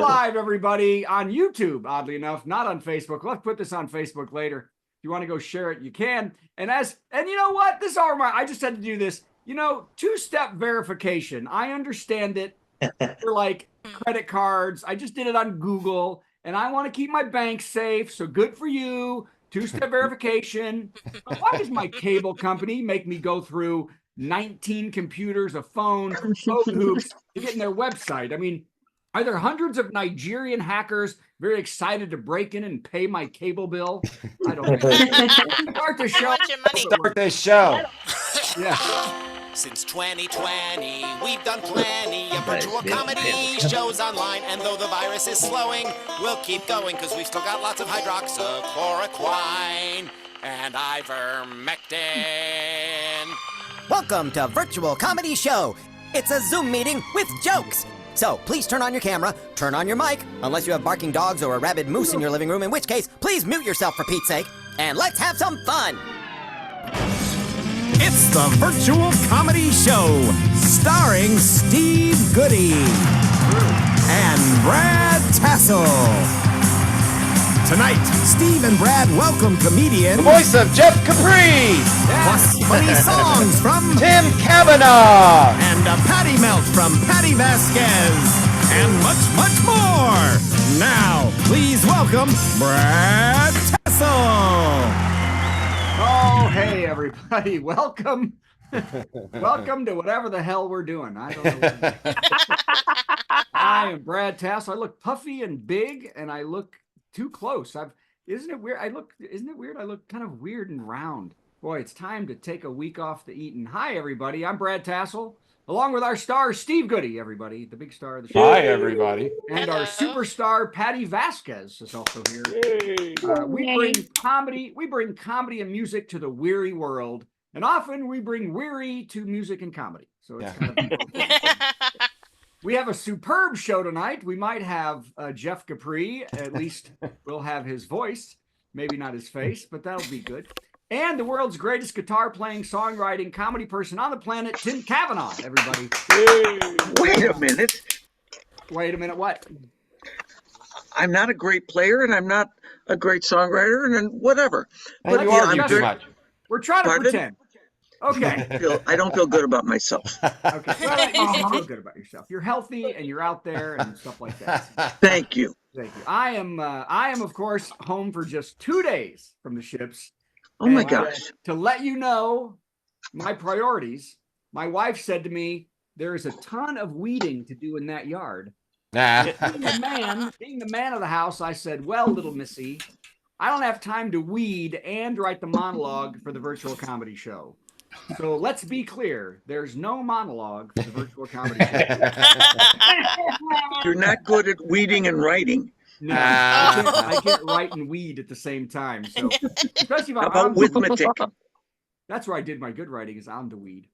live, everybody, on YouTube, oddly enough, not on Facebook. Let's put this on Facebook later. If you want to go share it, you can. And you know what? This all reminds, I just had to do this. You know, two-step verification. I understand it for like credit cards. I just did it on Google, and I want to keep my bank safe. So good for you. Two-step verification. But why does my cable company make me go through 19 computers, a phone, code hoops to get in their website? I mean, are there hundreds of Nigerian hackers very excited to break in and pay my cable bill? I don't know. Start the show. Start this show. Yeah. Since 2020, we've done plenty of virtual comedy shows online. And though the virus is slowing, we'll keep going because we've still got lots of hydroxychloroquine and ivermectin. Welcome to Virtual Comedy Show. It's a Zoom meeting with jokes. So please turn on your camera, turn on your mic, unless you have barking dogs or a rabid moose in your living room, in which case, please mute yourself for Pete's sake, and let's have some fun. It's the Virtual Comedy Show, starring Steve Goodie and Brad Tassell. Tonight, Steve and Brad welcome comedian... The voice of Jeff Capri! Plus funny songs from... Tim Cavanaugh! And a patty melt from Patti Vasquez. And much, much more. Now, please welcome Brad Tassell. Oh, hey, everybody. Welcome. Welcome to whatever the hell we're doing. I don't know. I am Brad Tassell. I look puffy and big, and I look too close. Isn't it weird? Isn't it weird? I look kind of weird and round. Boy, it's time to take a week off the eating. Hi, everybody. I'm Brad Tassell, along with our star, Steve Goodie, everybody, the big star of the show. Hi, everybody. And our superstar, Patti Vasquez, is also here. We bring comedy and music to the weary world, and often we bring weary to music and comedy. So it's kind of we have a superb show tonight. We might have Jeff Capri. At least we'll have his voice, maybe not his face, but that'll be good. And the world's greatest guitar-playing, songwriting, comedy person on the planet, Tim Cavanaugh, everybody. Wait a minute. Wait a minute, what? I'm not a great player, and I'm not a great songwriter, and whatever. But you argue too much. We're trying to pretend. Okay. I don't feel good about myself. Okay. Well, you feel good about yourself. You're healthy, and you're out there, and stuff like that. Thank you. Thank you. I am, of course, home for just 2 days from the ships. Oh my gosh. To let you know my priorities, my wife said to me, there is a ton of weeding to do in that yard. Being the man of the house, I said, well, little missy, I don't have time to weed and write the monologue for the virtual comedy show. So let's be clear, there's no monologue for the virtual comedy show. You're not good at weeding and writing. No, I can't write and weed at the same time. So, especially about arithmetic. That's where I did my good writing, is on the weed.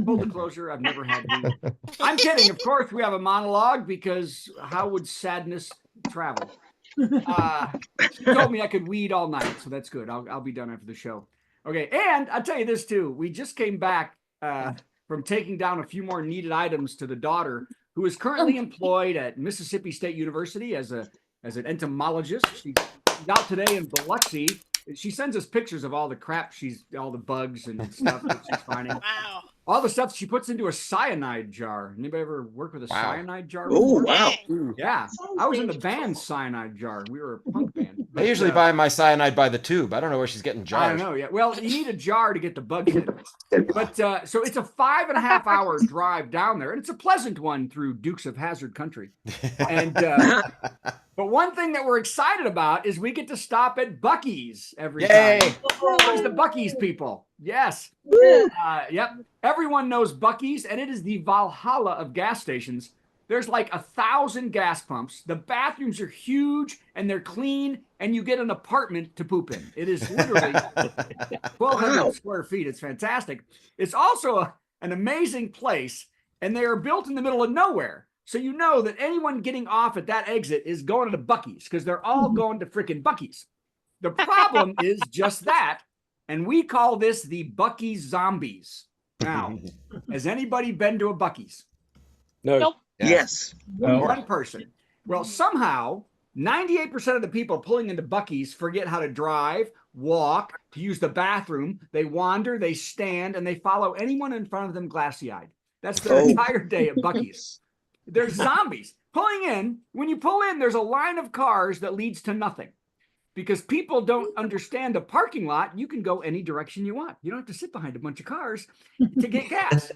Full disclosure, I've never had weed. I'm kidding. Of course, we have a monologue because how would sadness travel? She told me I could weed all night, so that's good. I'll be done after the show. Okay, and I'll tell you this too. We just came back from taking down a few more needed items to the daughter, who is currently employed at Mississippi State University as an entomologist. She's out today in Biloxi. She sends us pictures of all the crap all the bugs and stuff that she's finding. Wow. All the stuff she puts into a cyanide jar. Anybody ever work with a cyanide jar? Oh, wow. Yeah. I was in the band Cyanide Jar. We were a punk band. I usually buy my cyanide by the tube. I don't know where she's getting jars. I don't know, yeah. Well, you need a jar to get the bugs in. But so it's a 5.5 hour drive down there, and it's a pleasant one through Dukes of Hazzard country. And but one thing that we're excited about is we get to stop at Buc-ee's every time. Where's the Buc-ee's people? Yes. Yep. Everyone knows Buc-ee's, and it is the Valhalla of gas stations. There's like 1,000 gas pumps. The bathrooms are huge, and they're clean, and you get an apartment to poop in. It is literally 1,200 square feet. It's fantastic. It's also an amazing place, and they are built in the middle of nowhere. So you know that anyone getting off at that exit is going to the Buc-ee's because they're all going to freaking Buc-ee's. The problem is just that, and we call this the Buc-ee's zombies. Now, has anybody been to a Buc-ee's? No. Nope. Yes. One person. Well, somehow 98% of the people pulling into Buc-ee's forget how to drive, walk, to use the bathroom. They wander, they stand, and they follow anyone in front of them glassy-eyed. That's their entire day at Buc-ee's. They're zombies. Pulling in, when you pull in, there's a line of cars that leads to nothing. Because people don't understand the parking lot. You can go any direction you want. You don't have to sit behind a bunch of cars to get gas.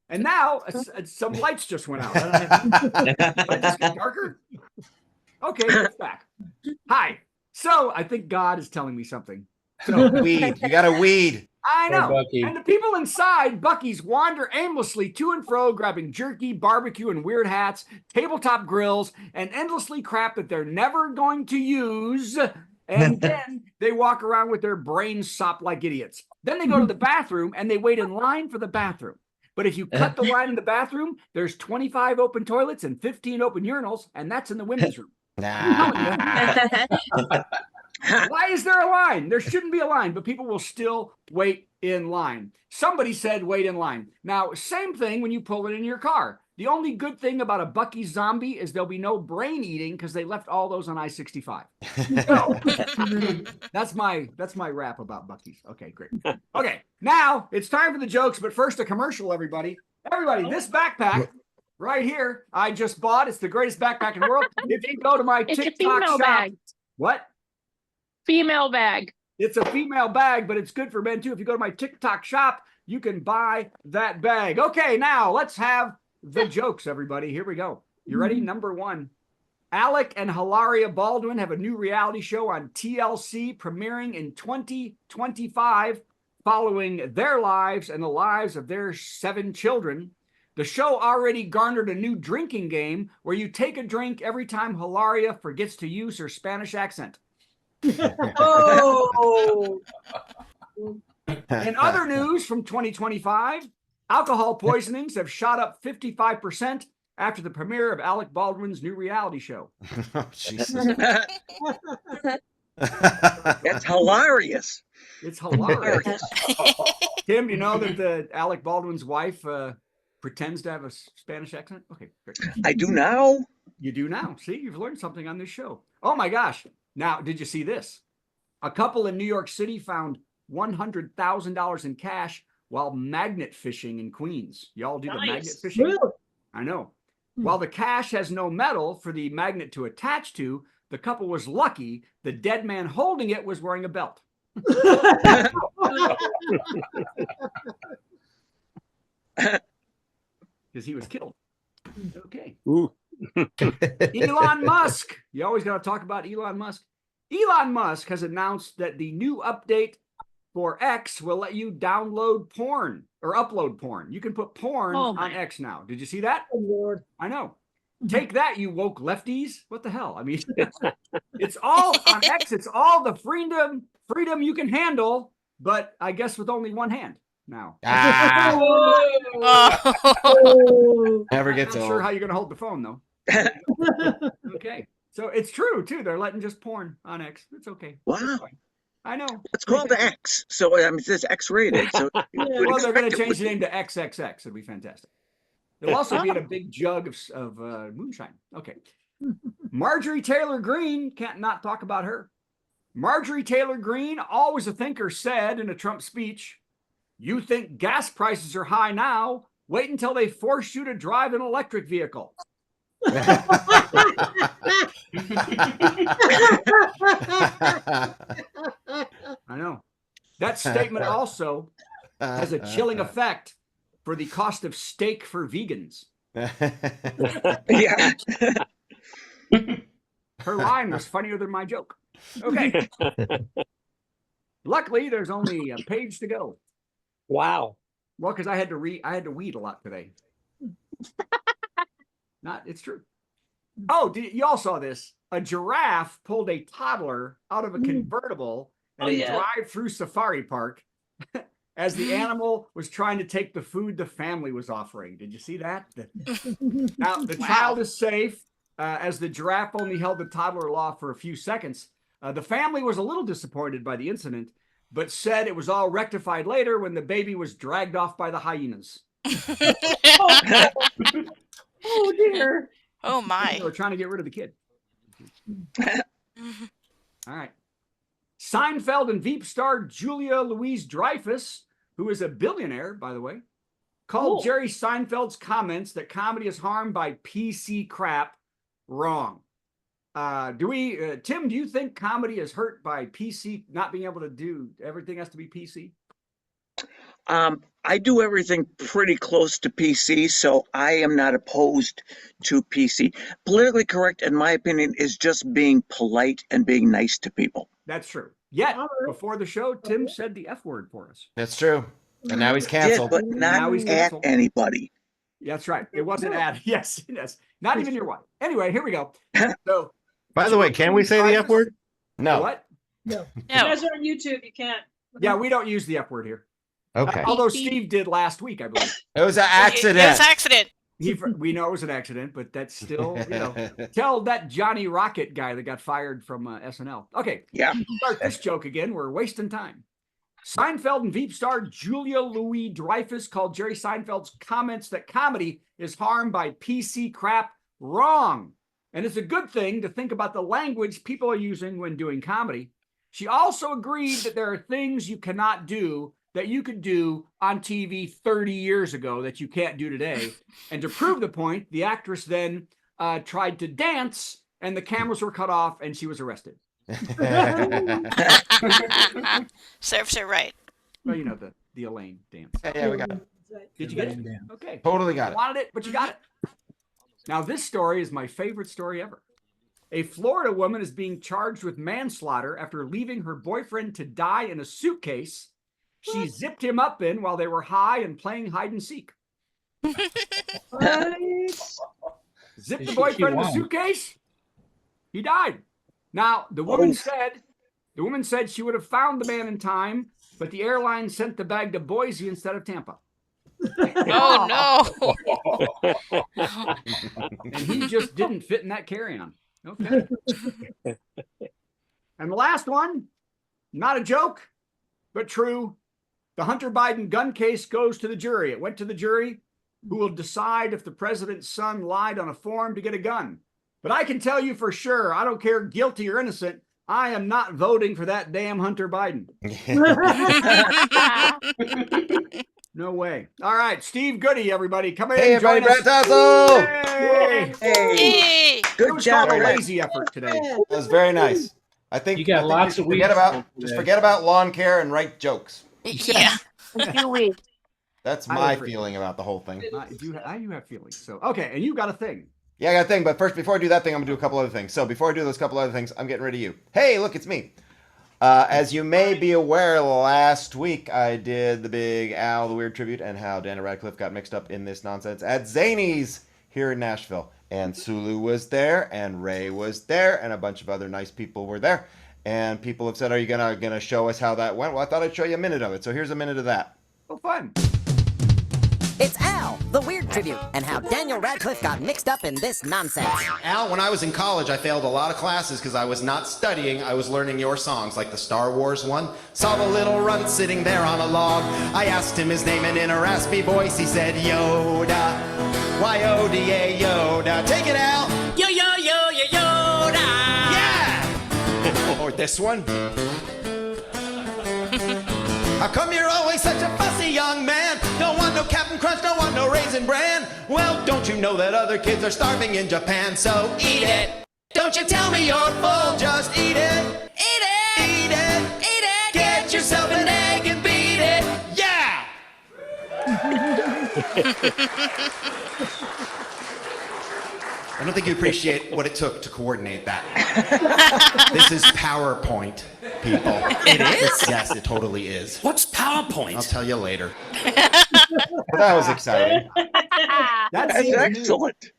And now some lights just went out. Did it just get darker? Okay, it's back. Hi. So I think God is telling me something. So Weed. You got to weed. I know. Buc-ee. And the people inside Buc-ee's wander aimlessly to and fro, grabbing jerky, barbecue, and weird hats, tabletop grills, and endlessly crap that they're never going to use. And then they walk around with their brains sopped like idiots. Then they go to the bathroom and they wait in line for the bathroom. But if you cut the line in the bathroom, there's 25 open toilets and 15 open urinals, and that's in the women's room. Nah. Why is there a line? There shouldn't be a line, but people will still wait in line. Somebody said wait in line. Now, same thing when you pull it in your car. The only good thing about a Buc-ee's zombie is there'll be no brain eating because they left all those on I-65. So, that's my rap about Buc-ee's. Okay, great. Okay, now it's time for the jokes, but first a commercial, everybody. Everybody, this backpack right here, I just bought. It's the greatest backpack in the world. If you go to my It's a TikTok female shop. bag. What? Female bag. It's a female bag, but it's good for men too. If you go to my TikTok shop, you can buy that bag. Okay, now let's have the jokes, everybody. Here we go. You ready? Number one. Alec and Hilaria Baldwin have a new reality show on TLC premiering in 2025, following their lives and the lives of their 7 children. The show already garnered a new drinking game where you take a drink every time Hilaria forgets to use her Spanish accent. Oh. In other news from 2025, alcohol poisonings have shot up 55% after the premiere of Alec Baldwin's new reality show. Oh, Jesus. That's hilarious. It's hilarious. Tim, do you know that Alec Baldwin's wife pretends to have a Spanish accent? Okay, great. I do now. You do now. See, you've learned something on this show. Oh my gosh. Now, did you see this? A couple in New York City found $100,000 in cash while magnet fishing in Queens. Y'all do the magnet fishing? Really? I know. While the cash has no metal for the magnet to attach to, the couple was lucky. The dead man holding it was wearing a belt. Because he was killed. Okay. Ooh. Elon Musk. You always got to talk about Elon Musk. Elon Musk has announced that the new update for X will let you download porn or upload porn. You can put porn on X now. Did you see that? Oh, Lord. I know. Take that, you woke lefties. What the hell? I mean, it's all on X. It's all the freedom you can handle, but I guess with only one hand now. Ah, Oh. never I'm gets not old. sure how you're going to hold the phone, though. Okay. So it's true, too. They're letting just porn on X. It's okay. Wow. I know. It's called X. So it says X-rated. So Well, they're going to change the name to XXX. It'd be fantastic. It'll also be in a big jug of moonshine. Okay. Marjorie Taylor Greene, can't not talk about her. Marjorie Taylor Greene, always a thinker, said in a Trump speech, "You think gas prices are high now? Wait until they force you to drive an electric vehicle." I know. That statement also has a chilling effect for the cost of steak for vegans. yeah. Her line was funnier than my joke. Okay. Luckily, there's only a page to go. Wow. Well, because I had to weed a lot today. It's true. Oh, you all saw this. A giraffe pulled a toddler out of a convertible at a drive-through safari park as the animal was trying to take the food the family was offering. Did you see that? Now, the child is safe as the giraffe only held the toddler aloft for a few seconds. The family was a little disappointed by the incident, but said it was all rectified later when the baby was dragged off by the hyenas. Oh, dear. Oh, my. They were trying to get rid of the kid. All right. Seinfeld and Veep star Julia Louise-Dreyfus, who is a billionaire, by the way, called Jerry Seinfeld's comments that comedy is harmed by PC crap wrong. Tim, do you think comedy is hurt by PC not being able to do everything has to be PC? I do everything pretty close to PC, so I am not opposed to PC. Politically correct, in my opinion, is just being polite and being nice to people. That's true. Yet, before the show, Tim said the F word for us. That's true. And now he's canceled. But not at anybody. That's right. It wasn't at. Yes. Not even your wife. Anyway, here we go. So, by the way, can we say the F word? No. What? No. You guys are on YouTube. You can't. Yeah, we don't use the F word here. Okay. Although Steve did last week, I believe. It was an accident. It was an accident. We know it was an accident, but that's still, tell that Johnny Rocket guy that got fired from SNL. Okay. Yeah. Start this joke again. We're wasting time. Seinfeld and Veep star Julia Louis-Dreyfus called Jerry Seinfeld's comments that comedy is harmed by PC crap wrong. And it's a good thing to think about the language people are using when doing comedy. She also agreed that there are things you cannot do that you could do on TV 30 years ago that you can't do today. And to prove the point, the actress then tried to dance and the cameras were cut off and she was arrested. Serves her right. Well, the Elaine dance. Yeah, we got it. Did you get it? Okay. Totally got it. Wanted it, but you got it. Now, this story is my favorite story ever. A Florida woman is being charged with manslaughter after leaving her boyfriend to die in a suitcase she zipped him up in while they were high and playing hide and seek. Zipped the boyfriend in the suitcase. He died. Now, the woman said she would have found the man in time, but the airline sent the bag to Boise instead of Tampa. Oh, no. And he just didn't fit in that carry-on. Okay. And the last one, not a joke, but true. The Hunter Biden gun case goes to the jury. It went to the jury who will decide if the president's son lied on a form to get a gun. But I can tell you for sure, I don't care guilty or innocent, I am not voting for that damn Hunter Biden. No way. All right, Steve Goodie, everybody. Come in. Hey, everybody, Brad Tassell. Hey. Good job. A lazy effort today. That was very nice. I think you got lots of weeds. Forget about lawn care and write jokes. Yeah. That's my feeling about the whole thing. You have feelings. So okay, and you got a thing. Yeah, I got a thing. But first, before I do that thing, I'm gonna do a couple other things. So before I do those couple other things, I'm getting rid of you. Hey, look, it's me. As you may be aware, last week I did the big Al the Weird tribute and how Daniel Radcliffe got mixed up in this nonsense at Zany's here in Nashville. And Sulu was there, and Ray was there, and a bunch of other nice people were there. And people have said, are you gonna show us how that went? Well, I thought I'd show you a minute of it. So here's a minute of that. Oh, fun. It's Al, the Weird Tribute, and how Daniel Radcliffe got mixed up in this nonsense. Al, when I was in college, I failed a lot of classes because I was not studying. I was learning your songs, like the Star Wars one. Saw the little runt sitting there on a log. I asked him his name, and in a raspy voice, he said, Yoda. Y-O-D-A, Yoda. Take it, Al. Yoda. Yeah. Or this one. How come you're always such a fussy young man? Don't want no Captain Crunch, don't want no Raisin Bran. Well, don't you know that other kids are starving in Japan? So eat it. Don't you tell me you're full, just eat it. Eat it. Eat it. Eat it. Get yourself an egg and beat it. Yeah. I don't think you appreciate what it took to coordinate that. This is PowerPoint, people. It is? Yes, it totally is. What's PowerPoint? I'll tell you later. Well, that was exciting. That's excellent.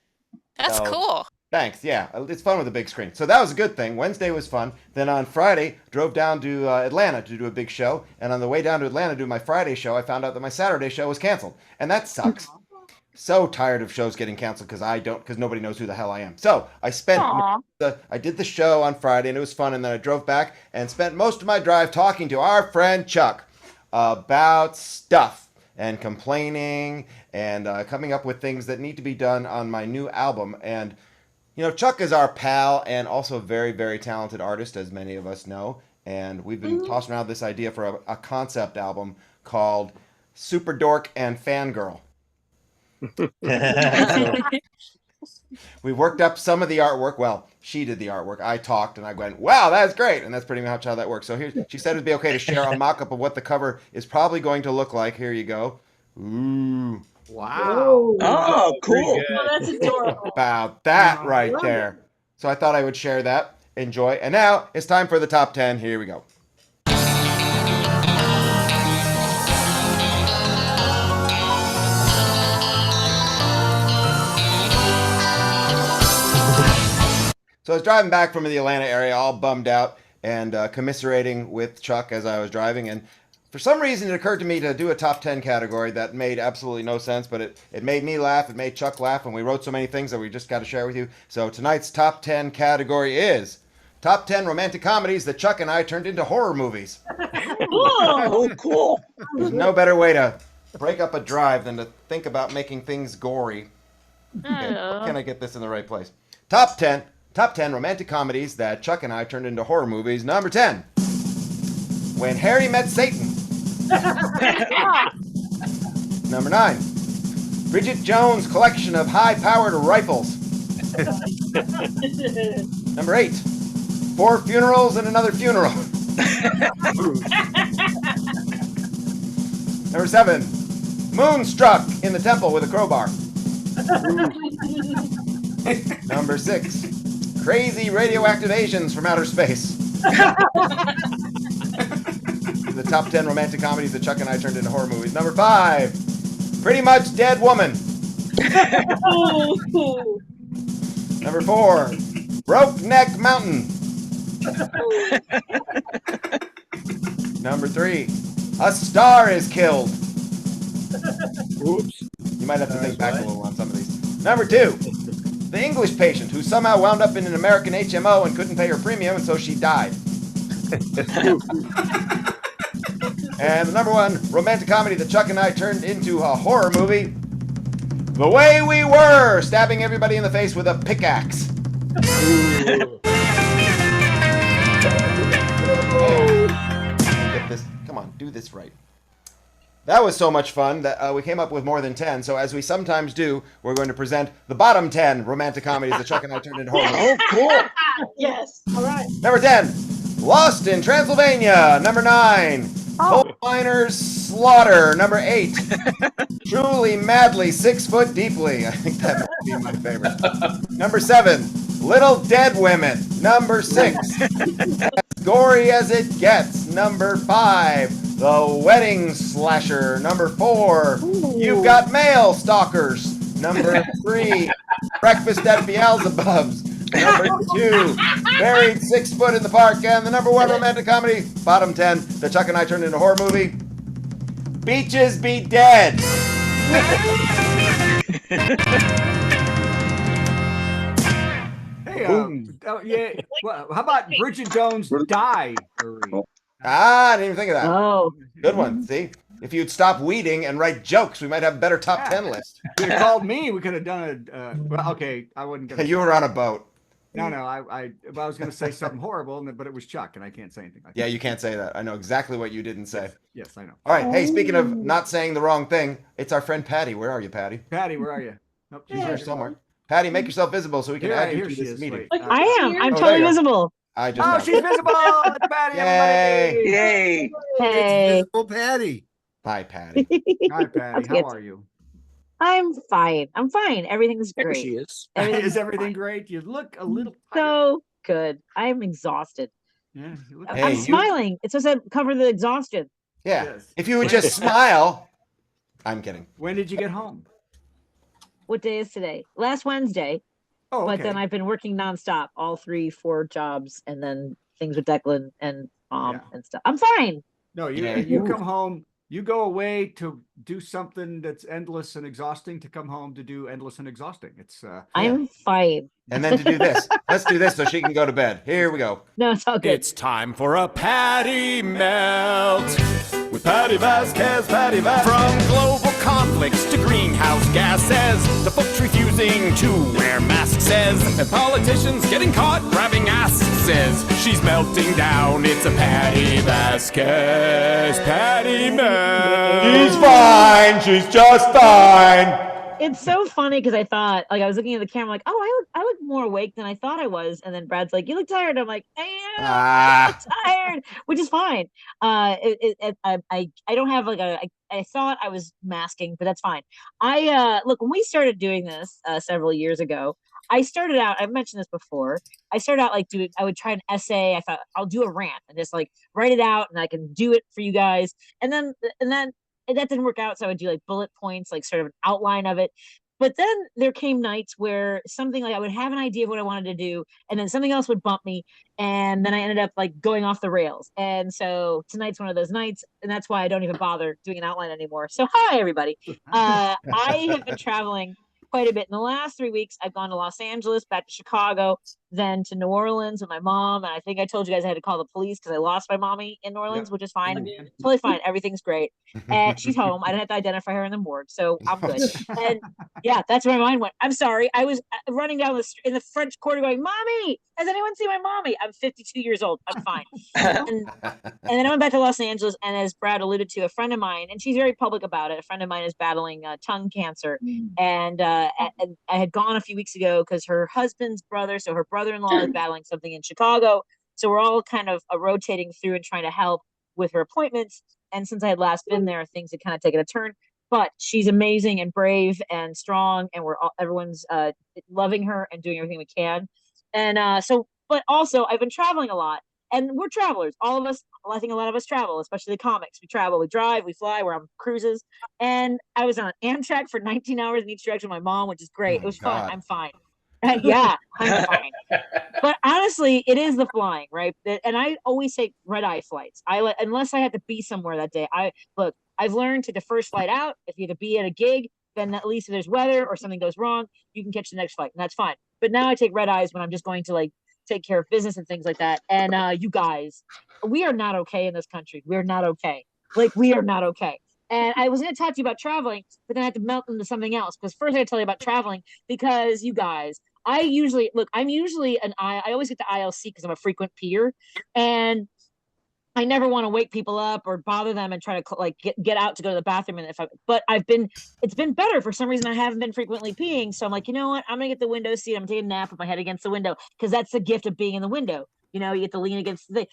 That's cool. Thanks. Yeah, it's fun with a big screen. So that was a good thing. Wednesday was fun. Then on Friday, drove down to Atlanta to do a big show. And on the way down to Atlanta to do my Friday show, I found out that my Saturday show was canceled. And that sucks. So tired of shows getting canceled because nobody knows who the hell I am. So I did the show on Friday and it was fun. And then I drove back and spent most of my drive talking to our friend Chuck about stuff and complaining and coming up with things that need to be done on my new album. And You know, Chuck is our pal and also a very, very talented artist, as many of us know. And we've been tossing around this idea for a concept album called Super Dork and Fangirl. We worked up some of the artwork. Well, she did the artwork. I talked and I went, wow, that's great. And that's pretty much how that works. So here, she said it'd be okay to share a mock-up of what the cover is probably going to look like. Here you go. Ooh. Wow. Oh, cool. Oh, that's adorable. About that right there. So I thought I would share that. Enjoy. And now it's time for the top 10. Here we go. So I was driving back from the Atlanta area, all bummed out, and commiserating with Chuck as I was driving. And for some reason, it occurred to me to do a top 10 category that made absolutely no sense, but it made me laugh, it made Chuck laugh, and we wrote so many things that we just got to share with you. So tonight's top 10 category is top 10 romantic comedies that Chuck and I turned into horror movies. Oh, cool. There's no better way to break up a drive than to think about making things gory. Okay, can I get this in the right place? Top 10 romantic comedies that Chuck and I turned into horror movies. Number 10, When Harry Met Satan. Number 9, Bridget Jones' collection of high-powered rifles. Number 8, 4 Funerals and Another Funeral. Number 7, Moonstruck in the Temple with a Crowbar. Number 6, Crazy Radioactive Asians from Outer Space. The top 10 romantic comedies that Chuck and I turned into horror movies. Number 5, Pretty Much Dead Woman. Number 4, Broke Neck Mountain. Number 3, A Star is Killed. Oops. You might have to think back a little on some of these. Number 2, The English Patient, who somehow wound up in an American HMO and couldn't pay her premium, and so she died. And the number 1 romantic comedy that Chuck and I turned into a horror movie, The Way We Were, stabbing everybody in the face with a pickaxe. Get this. Come on, do this right. That was so much fun that we came up with more than 10. So as we sometimes do, we're going to present the bottom 10 romantic comedies that Chuck and I turned into horror movies. Oh, cool. Yes. All right. Number 10, Lost in Transylvania. Number 9, Coal Miners Slaughter. Number 8, Truly Madly 6 Foot Deeply. I think that might be my favorite. Number 7, Little Dead Women. Number 6, As Gory as It Gets. Number 5, The Wedding Slasher. Number 4, You've Got Mail Stalkers. Number 3, Breakfast at Beelzebub's. Number 2, Buried 6 Foot in the Park. And the number 1 romantic comedy, bottom 10, that Chuck and I turned into a horror movie, Beaches Be Dead. Hey, yeah. Well, how about Bridget Jones' Die? I didn't even think of that. Oh. Good one. See? If you'd stop weeding and write jokes, we might have a better top 10 list. If you called me, we could have done a. Well, okay, I wouldn't. You were on a boat. No, I was going to say something horrible, but it was Chuck, and I can't say anything like that. Yeah, you can't say that. I know exactly what you didn't say. Yes, I know. All right. Hey, speaking of not saying the wrong thing, it's our friend Patty. Where are you, Patty? Patty, where are you? Nope, She's here somewhere. Patty, make yourself visible so we can add you to this meeting. Wait, I am. I'm Oh, totally there you are. visible. I just Oh, know. she's visible! It's Patty, Yay! everybody! Yay. Hey. Visible Patty. Hi, Patty. Hi, Patty. That's How good. are you? I'm fine. I'm fine. Everything's There great. she is. Everything's Is everything fine. great? You look a little tired. So good. I'm exhausted. Yeah, you look Hey, I'm you- smiling. It's supposed to cover the exhaustion. Yeah. Yes. If you would just smile. I'm kidding. When did you get home? What day is today? Last Wednesday. Oh, okay. But then I've been working nonstop, all 3-4 jobs, and then things with Declan and Yeah. and stuff. I'm fine. No, Yeah. you come home. You go away to do something that's endless and exhausting. To come home to do endless and exhausting. It's I'm fine. And then to do this. Let's do this so she can go to bed. Here we go. No, it's all good. It's time for a Patty Melt with Patti Vasquez, From global conflicts to greenhouse gases, to folks refusing to wear masks, and politicians getting caught grabbing asses. She's melting down, it's a Patti Vasquez, Patti Man. She's fine. She's just fine. It's so funny because I thought, like, I was looking at the camera, like, oh, I look more awake than I thought I was, and then Brad's like, "You look tired." I'm like, I look tired, which is fine. I don't have like I thought I was masking, but that's fine. Look, when we started doing this several years ago, I started out. I've mentioned this before. I started out like I would try an essay. I thought I'll do a rant and just like write it out, and I can do it for you guys, and then that didn't work out. So I would do like bullet points, like sort of an outline of it. But then there came nights where something like I would have an idea of what I wanted to do, and then something else would bump me, and then I ended up like going off the rails. And so tonight's one of those nights, and that's why I don't even bother doing an outline anymore. So hi, everybody. I have been traveling quite a bit. In the last 3 weeks, I've gone to Los Angeles, back to Chicago, then to New Orleans with my mom. And I think I told you guys I had to call the police because I lost my mommy in New Orleans, which is fine. Totally fine. Everything's great. And she's home. I didn't have to identify her in the morgue, so I'm good. And yeah, that's where my mind went. I'm sorry. I was running down in the French Quarter going, "Mommy, has anyone seen my mommy?" I'm 52 years old. I'm fine. And then I went back to Los Angeles, and as Brad alluded to, a friend of mine, and she's very public about it, a friend of mine is battling tongue cancer. And I had gone a few weeks ago because her husband's brother, so her brother-in-law is battling something in Chicago. So we're all kind of rotating through and trying to help with her appointments. And since I had last been there, things had kind of taken a turn. But she's amazing and brave and strong, and everyone's loving her and doing everything we can. And but also I've been traveling a lot, and we're travelers. All of us, I think a lot of us travel, especially the comics. We travel, we drive, we fly, we're on cruises. And I was on Amtrak for 19 hours in each direction with my mom, which is great. It was fun. I'm fine. Yeah, I'm fine. But honestly, it is the flying, right? And I always take red-eye flights. Unless I have to be somewhere that day. I've learned to the first flight out. If you have to be at a gig, then at least if there's weather or something goes wrong, you can catch the next flight, and that's fine. But now I take red eyes when I'm just going to like take care of business and things like that. And you guys, we are not okay in this country. We're not okay. Like, we are not okay. And I was going to talk to you about traveling, but then I had to melt into something else. Because first I had to tell you about traveling, because you guys, I'm usually I always get the ILC because I'm a frequent peer, and I never want to wake people up or bother them and try to like get out to go to the bathroom. And it's been better for some reason. I haven't been frequently peeing, so I'm like, you know what? I'm gonna get the window seat. I'm gonna take a nap with my head against the window, because that's the gift of being in the window. You know, you get to lean against the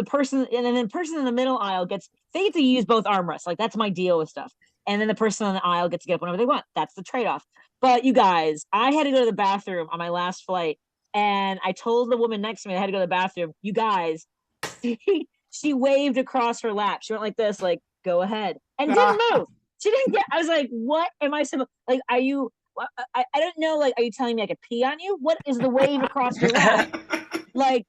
person, and then the person in the middle aisle get to use both armrests. Like, that's my deal with stuff. And then the person on the aisle gets to get up whenever they want. That's the trade-off. But you guys, I had to go to the bathroom on my last flight, and I told the woman next to me I had to go to the bathroom. You guys, she waved across her lap. She went like this, like, "Go ahead," and didn't move. She didn't get. I was like, "What am I supposed? Like, are you? I don't know. Like, are you telling me I could pee on you? What is the wave across your lap? Like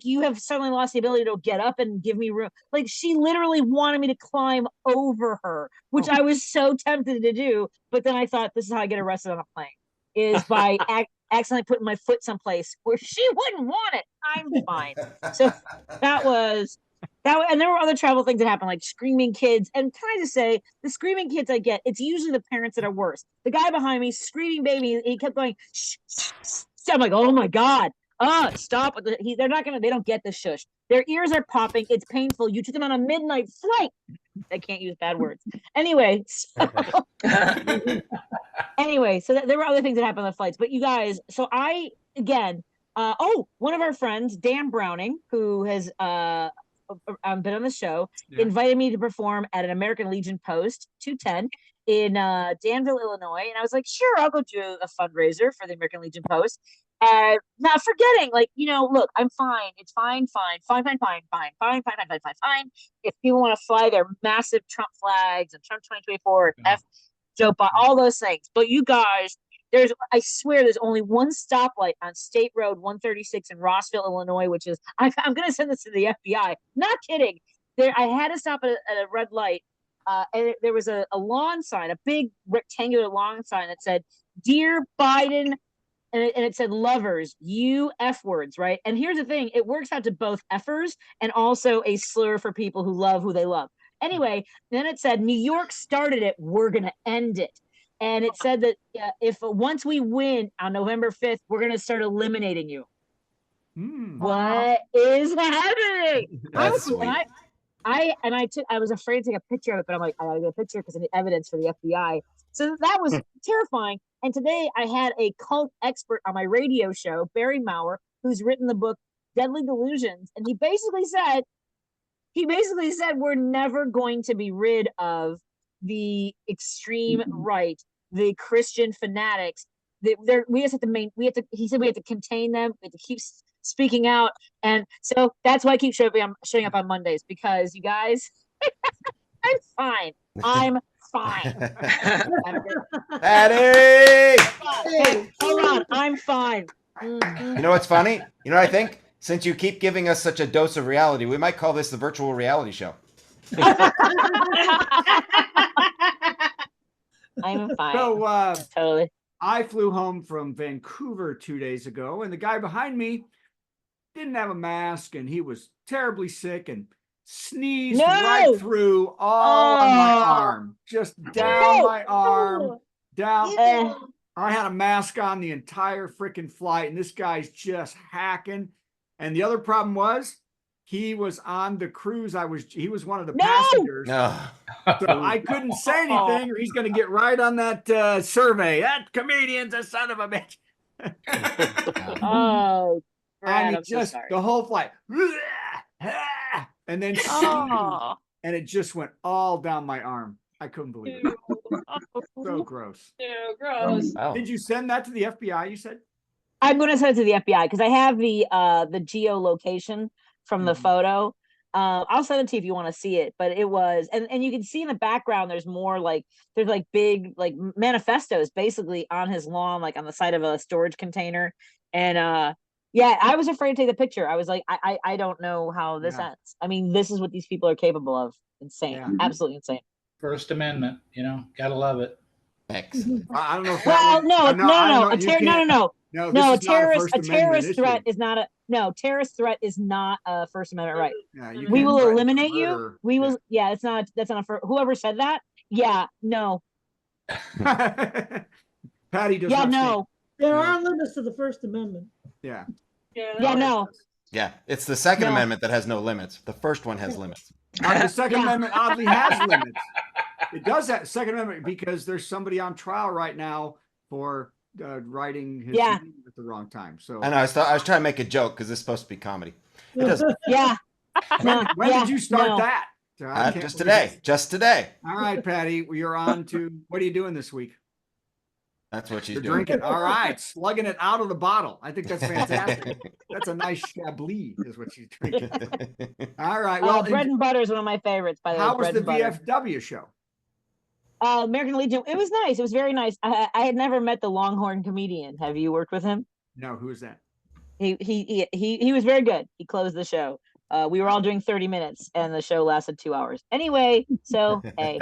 you have suddenly lost the ability to get up and give me room." Like, she literally wanted me to climb over her, which I was so tempted to do. But then I thought, this is how I get arrested on a plane, is by accidentally putting my foot someplace where she wouldn't want it. I'm fine. So that was, and there were other travel things that happened, like screaming kids. And can I just say, the screaming kids I get, it's usually the parents that are worse. The guy behind me, screaming baby, he kept going, shh, shh, shh. I'm like, oh my God. Stop. They're not gonna, they don't get the shush. Their ears are popping. It's painful. You took them on a midnight flight. I can't use bad words. Anyway, so there were other things that happened on the flights. But you guys, so I, again, one of our friends, Dan Browning, who has been on the show, invited me to perform at an American Legion post 210 in Danville, Illinois. And I was like, sure, I'll go do a fundraiser for the American Legion post. Not forgetting, like, you know, look, I'm fine. It's fine. If people want to fly their massive Trump flags and Trump 2024 and F Joe Biden, all those things. But you guys, I swear there's only one stoplight on State Road 136 in Rossville, Illinois, which is, I'm going to send this to the FBI. Not kidding. I had to stop at a red light. And there was a lawn sign, a big rectangular lawn sign that said, "Dear Biden," and it said "lovers, you F words," right? And here's the thing, it works out to both F'ers and also a slur for people who love who they love. Anyway, then it said New York started it. We're gonna end it. And it said that if once we win on November 5th, we're gonna start eliminating you. What is happening? That's sweet. I was afraid to take a picture of it, but I'm like, I gotta get a picture because I need evidence for the FBI. So that was terrifying. And today I had a cult expert on my radio show, Barry Maurer, who's written the book Deadly Delusions, and he basically said we're never going to be rid of the extreme right, the Christian fanatics. He said we have to contain them. We have to keep speaking out, and so that's why I keep showing up on Mondays, because you guys, I'm fine. I'm fine. Patty! Hey, hold on, I'm fine. You know what's funny? You know what I think? Since you keep giving us such a dose of reality, we might call this the virtual reality show. I'm fine. So totally. I flew home from Vancouver 2 days ago, and the guy behind me didn't have a mask, and he was terribly sick and sneezed right through all on my arm, just down my arm, down. I had a mask on the entire freaking flight, and this guy's just hacking. And the other problem was he was on the cruise. He was one of the passengers. No. So I couldn't say anything, or he's going to get right on that survey. That comedian's a son of a bitch. Oh, and I'm just so sorry. the whole flight, and then and it just went all down my arm. I couldn't believe it. So gross. Ew, gross. Wow. Did you send that to the FBI? You said. I'm going to send it to the FBI because I have the geolocation from the photo. I'll send it to you if you want to see it. But it was, and you can see in the background, there's big like manifestos basically on his lawn, like on the side of a storage container. And yeah, I was afraid to take the picture. I was like, I don't know how this ends. I mean, this is what these people are capable of. Insane, absolutely insane. First Amendment, gotta love it. Excellent. I don't know. If well, no. No, a terrorist threat is not a terrorist threat is not a First Amendment right. Yeah, we will eliminate you. We will. Yeah, it's not. That's not a. Whoever said that. Yeah, no. Patty does. Yeah, not no. There are limits to the First Amendment. Yeah. Yeah, no. Yeah, it's the Second Amendment that has no limits. The first one has limits. The Second Amendment oddly has limits. It does that Second Amendment because there's somebody on trial right now for writing his name at the wrong time. So I know. I was trying to make a joke because it's supposed to be comedy. It doesn't. Yeah. When did you start that? Just today. Just today. All right, Patty, you're on to. What are you doing this week? That's what she's You're doing. drinking. All right, slugging it out of the bottle. I think that's fantastic. That's a nice Chablis, is what she's drinking. All right. Well, bread and butter is one of my favorites. By the way, how was the VFW show? American Legion. It was nice. It was very nice. I had never met the Longhorn comedian. Have you worked with him? No. Who is that? He was very good. He closed the show. We were all doing 30 minutes, and the show lasted 2 hours. Anyway, so hey.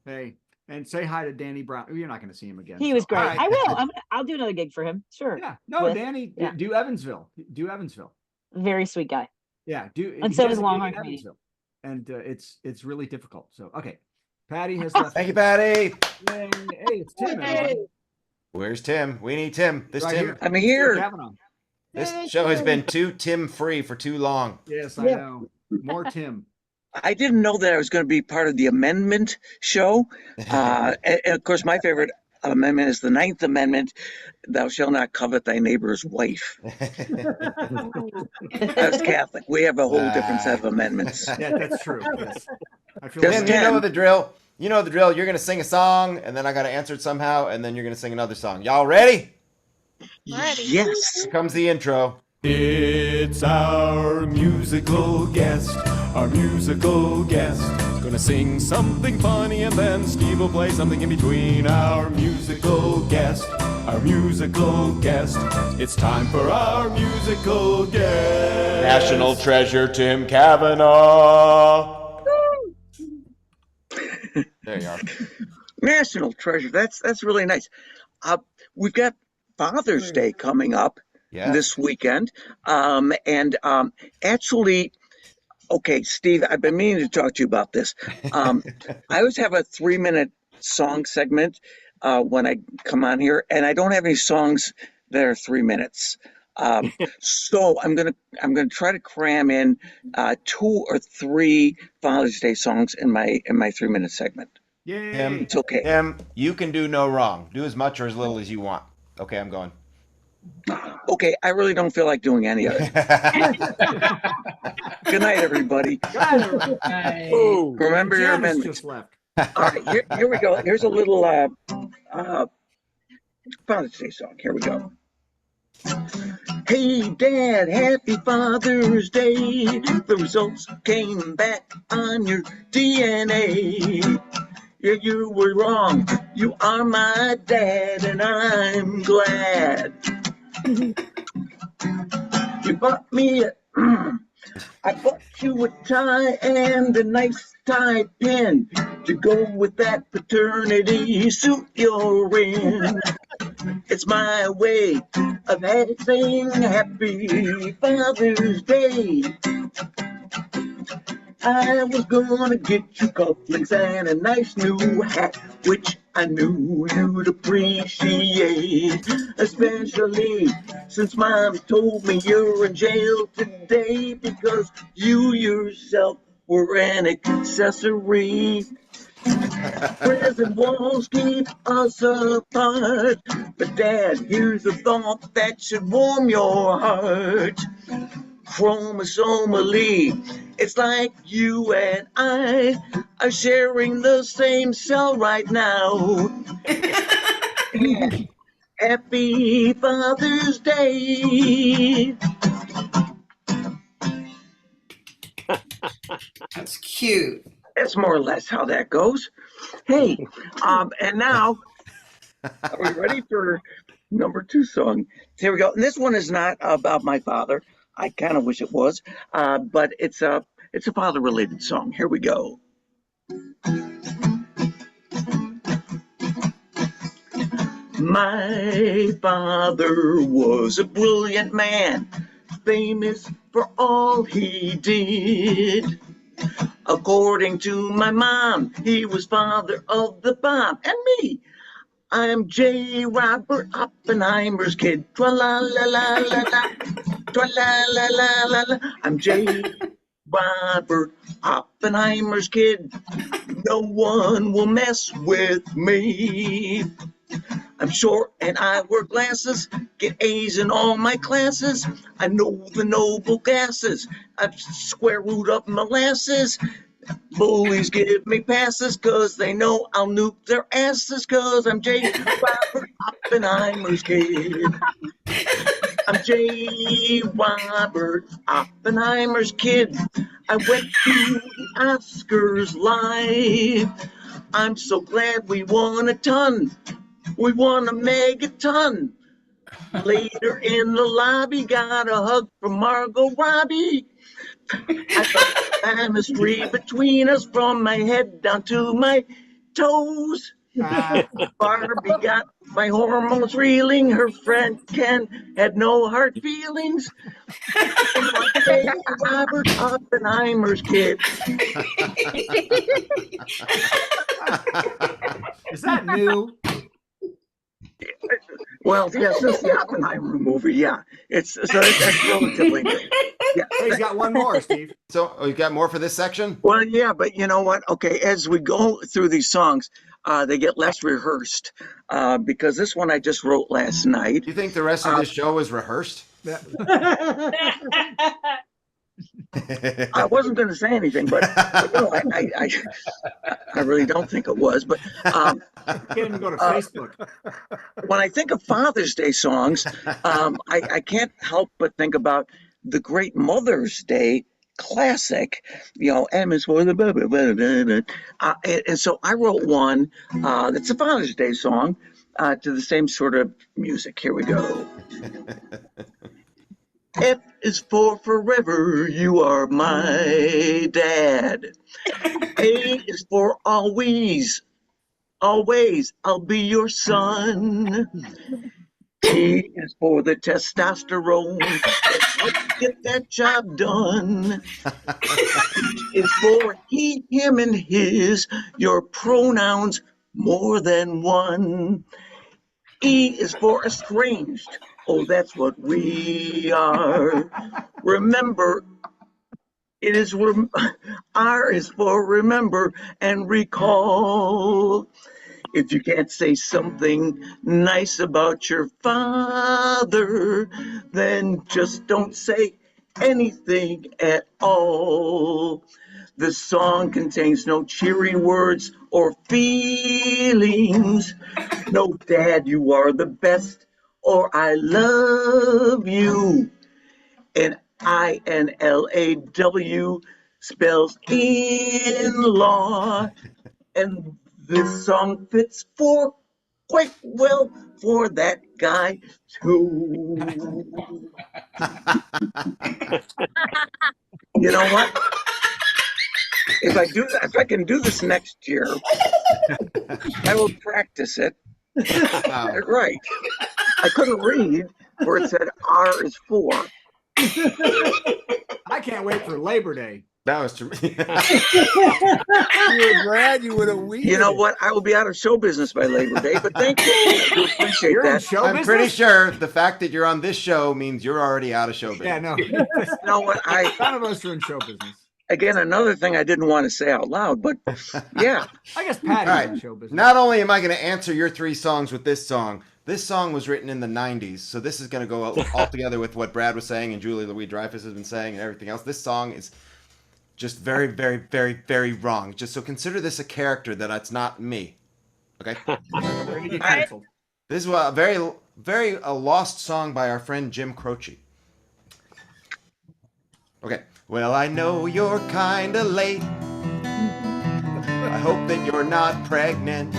Hey. And say hi to Danny Brown. You're not going to see him again. He was great. Right. I will. I'll do another gig for him. Sure. Yeah. No, Danny. Yeah. Do Evansville. Very sweet guy. Yeah. And so does Longhorn Evansville. And it's really difficult. So okay. Patty has left. Thank you, Patty. Hey, it's Tim. Hey. Where's Tim? We need Tim. This right Tim. Here. I'm here. Cavanaugh. This show has been too Tim free for too long. Yes, I know. More Tim. I didn't know that I was going to be part of the amendment show. And of course, my favorite amendment is the 9th Amendment. Thou shalt not covet thy neighbor's wife. That's Catholic. We have a whole different set of amendments. Yeah, that's true. Yes. I feel Tim, you know the drill. You know the drill. You're going to sing a song, and then I got to answer it somehow, and then you're going to sing another song. Y'all ready? Ready. Yes. Here comes the intro. It's our musical guest, Gonna sing something funny and then Steve will play something in between. Our musical guest, It's time for our musical guest. National treasure, Tim Cavanaugh. There you are. National treasure. That's really nice. We've got Father's Day coming up. Yeah. This weekend. Actually, Okay, Steve, I've been meaning to talk to you about this. I always have a 3-minute song segment when I come on here, and I don't have any songs that are 3 minutes. So I'm gonna try to cram in 2 or 3 Father's Day songs in my 3-minute segment. Yay! It's okay. Tim, you can do no wrong. Do as much or as little as you want. Okay, I'm going. Okay, I really don't feel like doing any of it. Good night, everybody. Good night, everybody. Ooh. Remember your Janice amendments. just left. All right, here we go. Here's a little Father's Day song. Here we go. Hey, Dad, happy Father's Day. The results came back on your DNA. Yeah, you were wrong. You are my dad, and I'm glad. You bought me I bought you a tie and a nice tie pin to go with that paternity suit you're in. It's my way of saying Happy Father's Day. I was gonna get you cufflinks and a nice new hat, which I knew you'd appreciate, especially since Mom told me you're in jail today because you yourself were an accessory. Prison walls keep us apart, but Dad, here's a thought that should warm your heart. Chromosomally, it's like you and I are sharing the same cell right now. Happy Father's Day. That's cute. That's more or less how that goes. Hey, and now, are we ready for number 2 song? Here we go. And this one is not about my father. I kind of wish it was, but it's a father-related song. Here we go. My father was a brilliant man, famous for all he did. According to my mom, he was father of the bomb. And me, I'm J. Robert Oppenheimer's kid. Tra-la-la-la-la-la. Tra-la-la-la-la-la. I'm J. Robert Oppenheimer's kid. No one will mess with me. I'm short and I wear glasses, get A's in all my classes. I know the noble gases, I'm square root of molasses. Bullies give me passes cause they know I'll nuke their asses cause I'm J. Robert Oppenheimer's kid. I'm J. Robert Oppenheimer's kid. I went to the Oscars live. I'm so glad we won a ton. We won a megaton. Later in the lobby, got a hug from Margot Robbie. I felt the chemistry between us from my head down to my toes. Barbie got my hormones reeling. Her friend Ken had no hard feelings. Robert Oppenheimer's kid. Is that new? Well, yeah, since the Oppenheimer movie, yeah, that's relatively new. Yeah, he's got one more, Steve. So you got more for this section? Well, yeah, but you know what? Okay, as we go through these songs, they get less rehearsed because this one I just wrote last night. Do you think the rest of this show is rehearsed? I wasn't going to say anything, but no, I really don't think it was. But can't even go to Facebook. When I think of Father's Day songs, I can't help but think about the great Mother's Day classic, you know, M is for the and so I wrote one that's a Father's Day song to the same sort of music. Here we go. F is for forever, you are my dad. A is for always, always, I'll be your son. T is for the testosterone. Let's get that job done. H is for he, him, and his. Your pronouns more than one. E is for estranged. Oh, that's what we are. Remember, it is R is for remember and recall. If you can't say something nice about your father, then just don't say anything at all. The song contains no cheery words or feelings. No, Dad, you are the best, or I love you. And INLAW spells in law. And this song fits quite well for that guy too. You know what? If I can do this next year, I will practice it. Right. I couldn't read where it said R is 4. I can't wait for Labor Day. That was true. You were glad you would have weeded. You know what? I will be out of show business by Labor Day, but thank you. I appreciate You're in that. show I'm business? pretty sure the fact that you're on this show means you're already out of show business. Yeah, no. You know what? None of us are in show business. Again, another thing I didn't want to say out loud, but yeah. I guess Patty's All right. in show business. Not only am I going to answer your 3 songs with this song was written in the 90s, so this is going to go all together with what Brad was saying and Julie Louis-Dreyfus has been saying and everything else. This song is just very, very, very, very wrong. Just so consider this a character that it's not me. Okay? We're going to get canceled. This is a very, very lost song by our friend Jim Croce. Okay. Well, I know you're kind of late. I hope that you're not pregnant,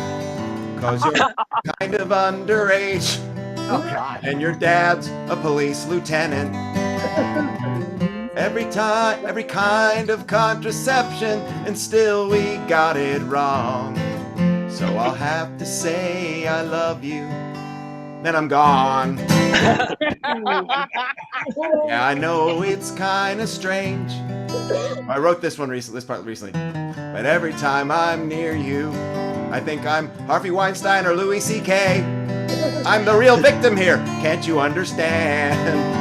'cause you're kind of underage. Oh, God. And your dad's a police lieutenant. Every kind of contraception, and still we got it wrong. So I'll have to say I love you, then I'm gone. Yeah, I know it's kind of strange. I wrote this part recently. But every time I'm near you, I think I'm Harvey Weinstein or Louis C.K. I'm the real victim here, can't you understand?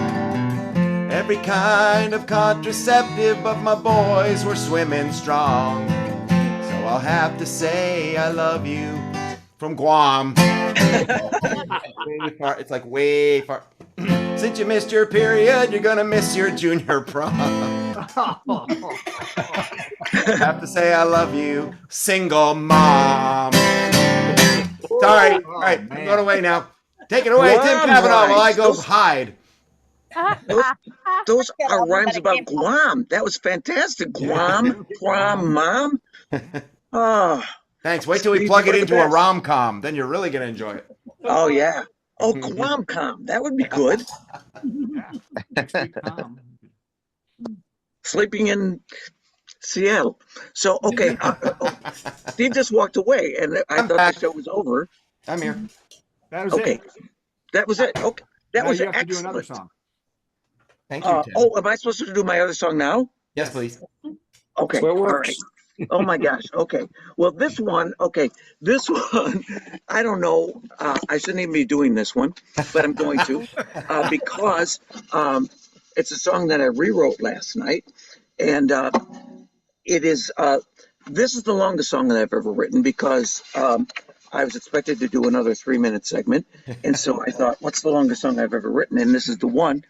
Every kind of contraceptive, but my boys were swimming strong. So I'll have to say I love you from Guam. Way far, it's like way far. Since you missed your period, you're gonna miss your junior prom. I have to say I love you, single mom. Sorry. All right, I'm going away now. Take it away, Tim Cavanaugh, while I go hide. Those are rhymes about Guam. That was fantastic. Guam, mom. Oh, thanks. Wait till we plug it into a rom-com. Then you're really going to enjoy it. Oh, yeah. Oh, Guam-com. That would be good. Sleeping in Seattle. So, okay. Steve just walked away, and I thought the show was over. I'm here. That was Okay. it. That was it. Okay. That Now was you have to do excellent. another song. Thank you, Tim. Am I supposed to do my other song now? Yes, please. Okay. Well, it All works. right. Oh my gosh. Okay. Well, this one, I don't know. I shouldn't even be doing this one, but I'm going to because it's a song that I rewrote last night. And it is, this is the longest song that I've ever written because I was expected to do another 3-minute segment. And so I thought, what's the longest song I've ever written? And this is the one.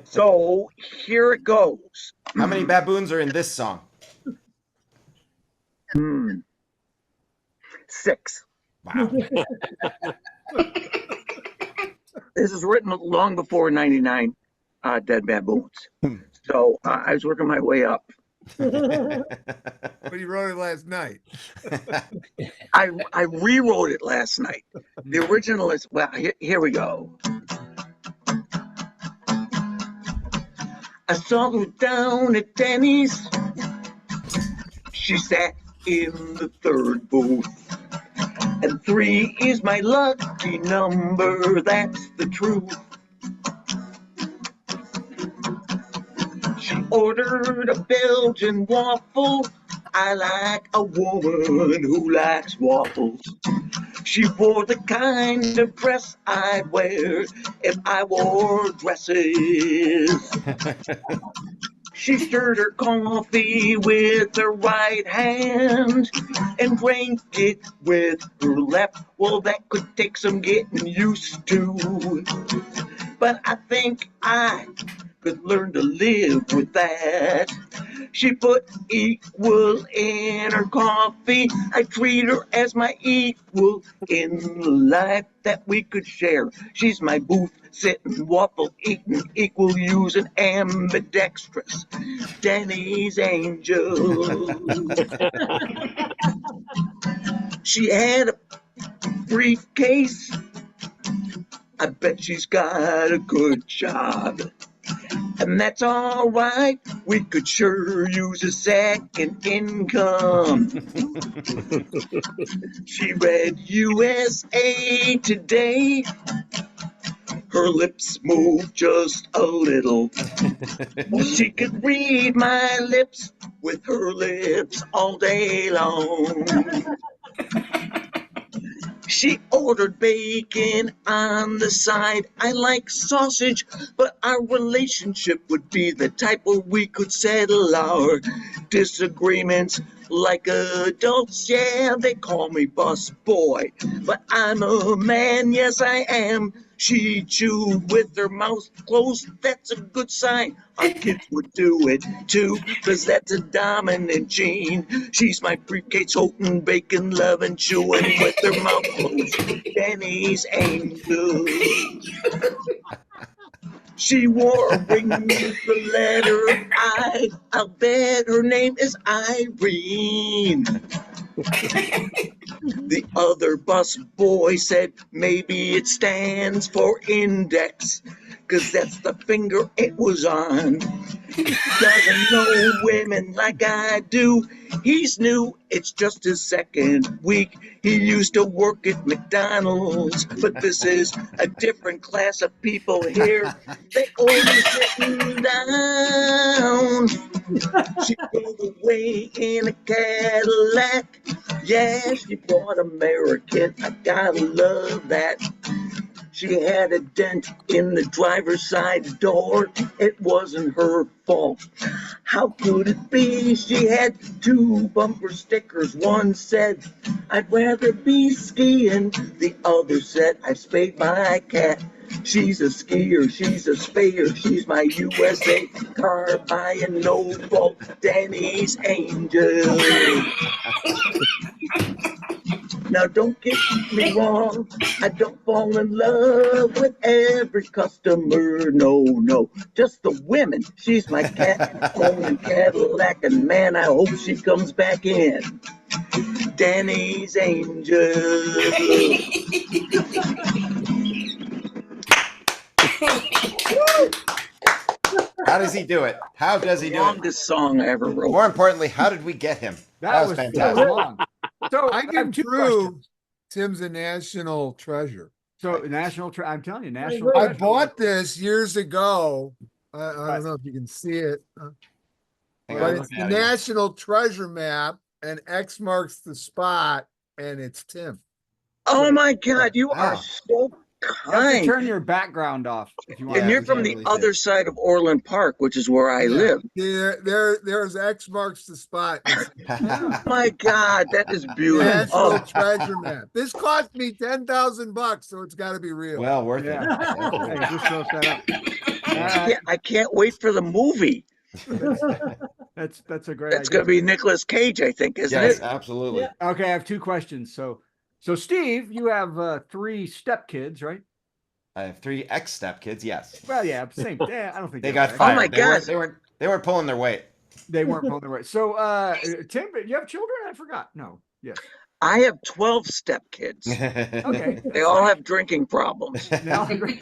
So here it goes. How many baboons are in this song? 6. Wow. This is written long before 99 Dead Baboons. So I was working my way up. But you wrote it last night. I rewrote it last night. The original is, well, here we go. I saw her down at Denny's. She sat in the third booth. And 3 is my lucky number, that's the truth. She ordered a Belgian waffle. I like a woman who likes waffles. She wore the kind of dress I'd wear if I wore dresses. She stirred her coffee with her right hand and drank it with her left. Well, that could take some getting used to, but I think I could learn to live with that. She put equal in her coffee. I treat her as my equal in the life that we could share. She's my booth sitting, waffle eating, equal using, ambidextrous. Danny's angel. She had a briefcase. I bet she's got a good job. And that's all right, we could sure use a second income. She read USA Today. Her lips moved just a little. She could read my lips with her lips all day long. She ordered bacon on the side. I like sausage, but our relationship would be the type where we could settle our disagreements like adults. Yeah, they call me bus boy, but I'm a man, yes I am. She chewed with her mouth closed, that's a good sign. Our kids would do it too, 'cause that's a dominant gene. She's my briefcase holding, bacon loving, chewing with her mouth closed. Danny's angel. She wore a ring with the letter I. I'll bet her name is Irene. The other bus boy said maybe it stands for index, 'cause that's the finger it was on. Doesn't know women like I do. He's new, it's just his second week. He used to work at McDonald's, but this is a different class of people here. They only sitting down. She drove away in a Cadillac. Yeah, she bought American. I gotta love that. She had a dent in the driver's side door. It wasn't her fault. How could it be? She had 2 bumper stickers. One said, I'd rather be skiing. The other said, I spayed my cat. She's a skier, she's a spayer, she's my USA car buying, no fault, Danny's angel. Now don't get me wrong, I don't fall in love with every customer, no, just the women. She's my cat, owning Cadillac, and man, I hope she comes back in. Danny's angel. How does he do it? How does he do it? Longest song I ever wrote. More importantly, how did we get him? That was fantastic. long. So I have can 2 prove questions. Tim's a national treasure. So I'm telling you, national. I treasure. bought this years ago. I don't know if you can see it, but it's the national treasure map, and X marks the spot, and it's Tim. Oh my God, you are so You have to kind. turn your background off if you want. And you're from the other side of Orland Park, which is where I live. There's X marks the spot. Oh my God, that is beautiful. National treasure map. This cost me $10,000, so it's got to be real. Well, worth it. Hey, just look that up. I can't wait for the movie. That's a great It's idea. going to be Nicolas Cage, I think, isn't Yes, it? absolutely. Okay, I have 2 questions. So Steve, you have 3 stepkids, right? I have 3 ex-stepkids, yes. Well, yeah, same. Yeah, I don't think They they're got right. fired. Oh my God. They weren't pulling their weight. They weren't pulling their weight. So, Tim, you have children? I forgot. No. Yes. I have 12 stepkids. Okay. They all have drinking problems. Now, and 12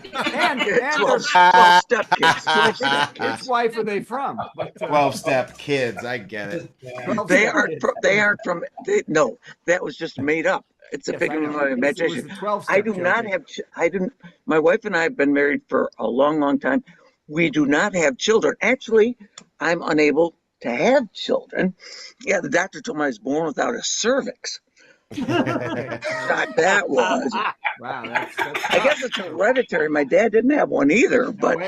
their stepkids. 12 stepkids. which wife are they from? But, 12-step kids. I get it. They aren't from, no, that was just made up. It's a Yes, I figment of know. my It was imagination. the 12 I do not have. I didn't. My wife and I have been married for a long, long time. We do not have children. Actually, I'm unable to have children. Yeah, the doctor told me I was born without a cervix. God, that was. Wow, that's I guess it's hereditary. My dad didn't have one either, but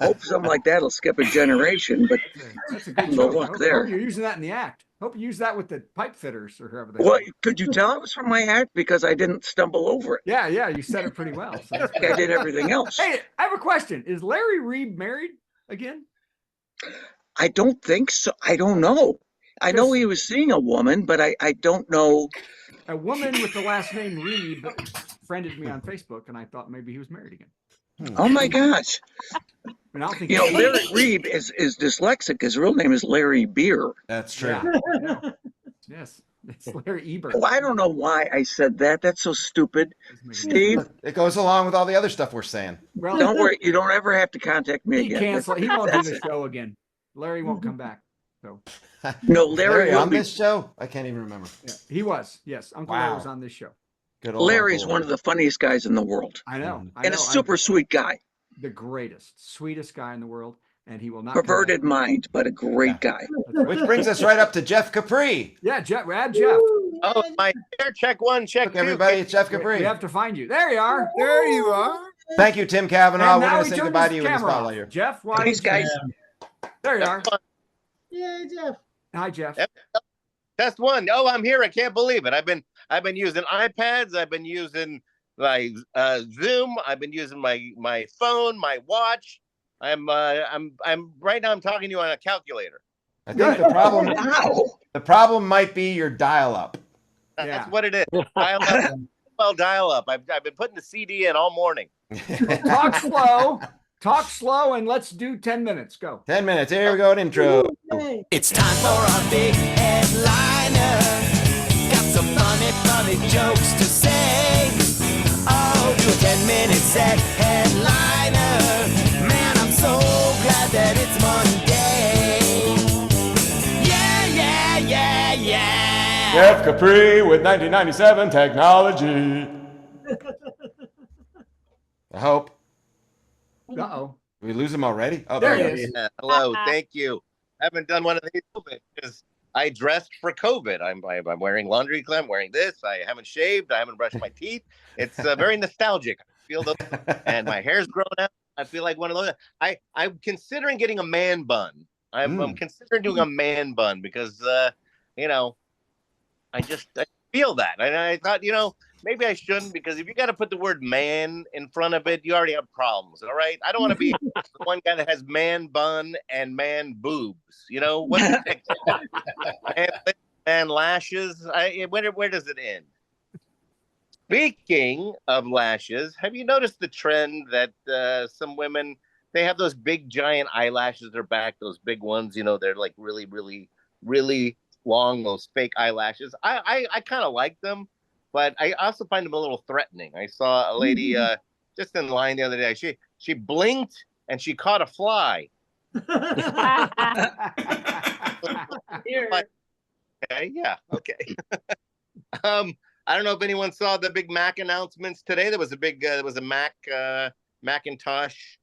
hope something like that'll skip a generation. But that's a good no joke. luck Hope there. you're using that in the act. Hope you use that with the pipe fitters or whoever they Well, are. could you tell it was from my act because I didn't stumble over it? Yeah, you said it pretty well. So that's I did everything else. Hey, I have a question. Is Larry Reed married again? I don't think so. I don't know. I know he was seeing a woman, but I don't know. A woman with the last name Reed friended me on Facebook, and I thought maybe he was married again. Oh my gosh! And I don't think Larry Reed is dyslexic. His real name is Larry Beer. That's true. Yeah. Yes, it's Larry Ebert. Oh, I don't know why I said that. That's so stupid, Steve. It goes along with all the other stuff we're saying. Well, don't worry. You don't ever have to contact me again. Cancel. He won't do That's the it. show again. Larry won't come back. So No, Larry will on be- this show? I can't even remember. yeah, he was. Yes, Uncle Larry was on this show. Good old Larry's Uncle. one of the funniest guys in the world. I know. And a super sweet guy. The greatest, sweetest guy in the world, and he will not. come back. Perverted mind, but a great guy. Which brings us right up to Jeff Capri. Yeah, Jeff. Add Jeff. Oh, my chair. Check one, check Look, two. everybody, it's Jeff Capri. We have to find you. There you are. There you are. Thank you, Tim Cavanaugh. And We're now going to he say turned goodbye his to you in the camera off. spotlight here. Jeff, why? Thanks, guys. There you are. Yay, Jeff. Hi, Jeff. Test one. Oh, I'm here. I can't believe it. I've been using iPads. I've been using my Zoom. I've been using my phone, my watch. I'm right now. I'm talking to you on a calculator. I think the problem might be your dial-up. That's what it is. Dial up. Well, dial up. I've been putting the CD in all morning. Talk slow, and let's do 10 minutes. Go. 10 minutes. Here we go. An intro. It's time for our big headliner. Got some funny jokes to say. Oh, do a 10-minute set headliner. Man, I'm so glad that it's Monday. Yeah. Jeff Capri with 1997 technology. I hope. Uh-oh. Did we lose him already? Oh, There there he he is. is. Yeah, hello, thank you. I haven't done one of these because I dressed for COVID. I'm wearing laundry clothes. I'm wearing this. I haven't shaved. I haven't brushed my teeth. It's very nostalgic. I feel those, and my hair's grown out. I feel like one of those. I'm considering getting a man bun. I'm considering doing a man bun because I feel that, and I thought maybe I shouldn't, because if you got to put the word man in front of it, you already have problems. All right. I don't want to be the one guy that has man bun and man boobs. What's man lashes? Where does it end? Speaking of lashes, have you noticed the trend that some women, they have those big giant eyelashes at their back, those big ones, they're like really, really, really long, those fake eyelashes. I kind of like them. But I also find them a little threatening. I saw a lady just in line the other day. She blinked and she caught a fly. Okay, yeah, okay. I don't know if anyone saw the big Mac announcements today. There was a Mac Macintosh.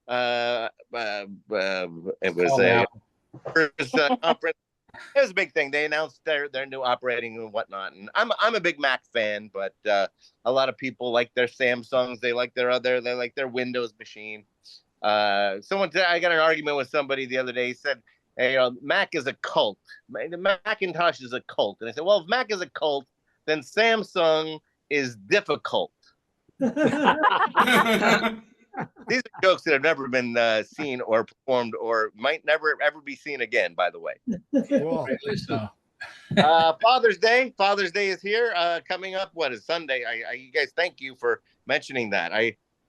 It was a conference. It was a big thing. They announced their new operating and whatnot. And I'm a big Mac fan, but a lot of people like their Samsungs. They like their Windows machine. I got an argument with somebody the other day. He said, "Hey, Mac is a cult. The Macintosh is a cult." And I said, "Well, if Mac is a cult, then Samsung is difficult." These are jokes that have never been seen or performed, or might never ever be seen again, by the way. Father's Day. Father's Day is here, coming up. What is Sunday? You guys, thank you for mentioning that.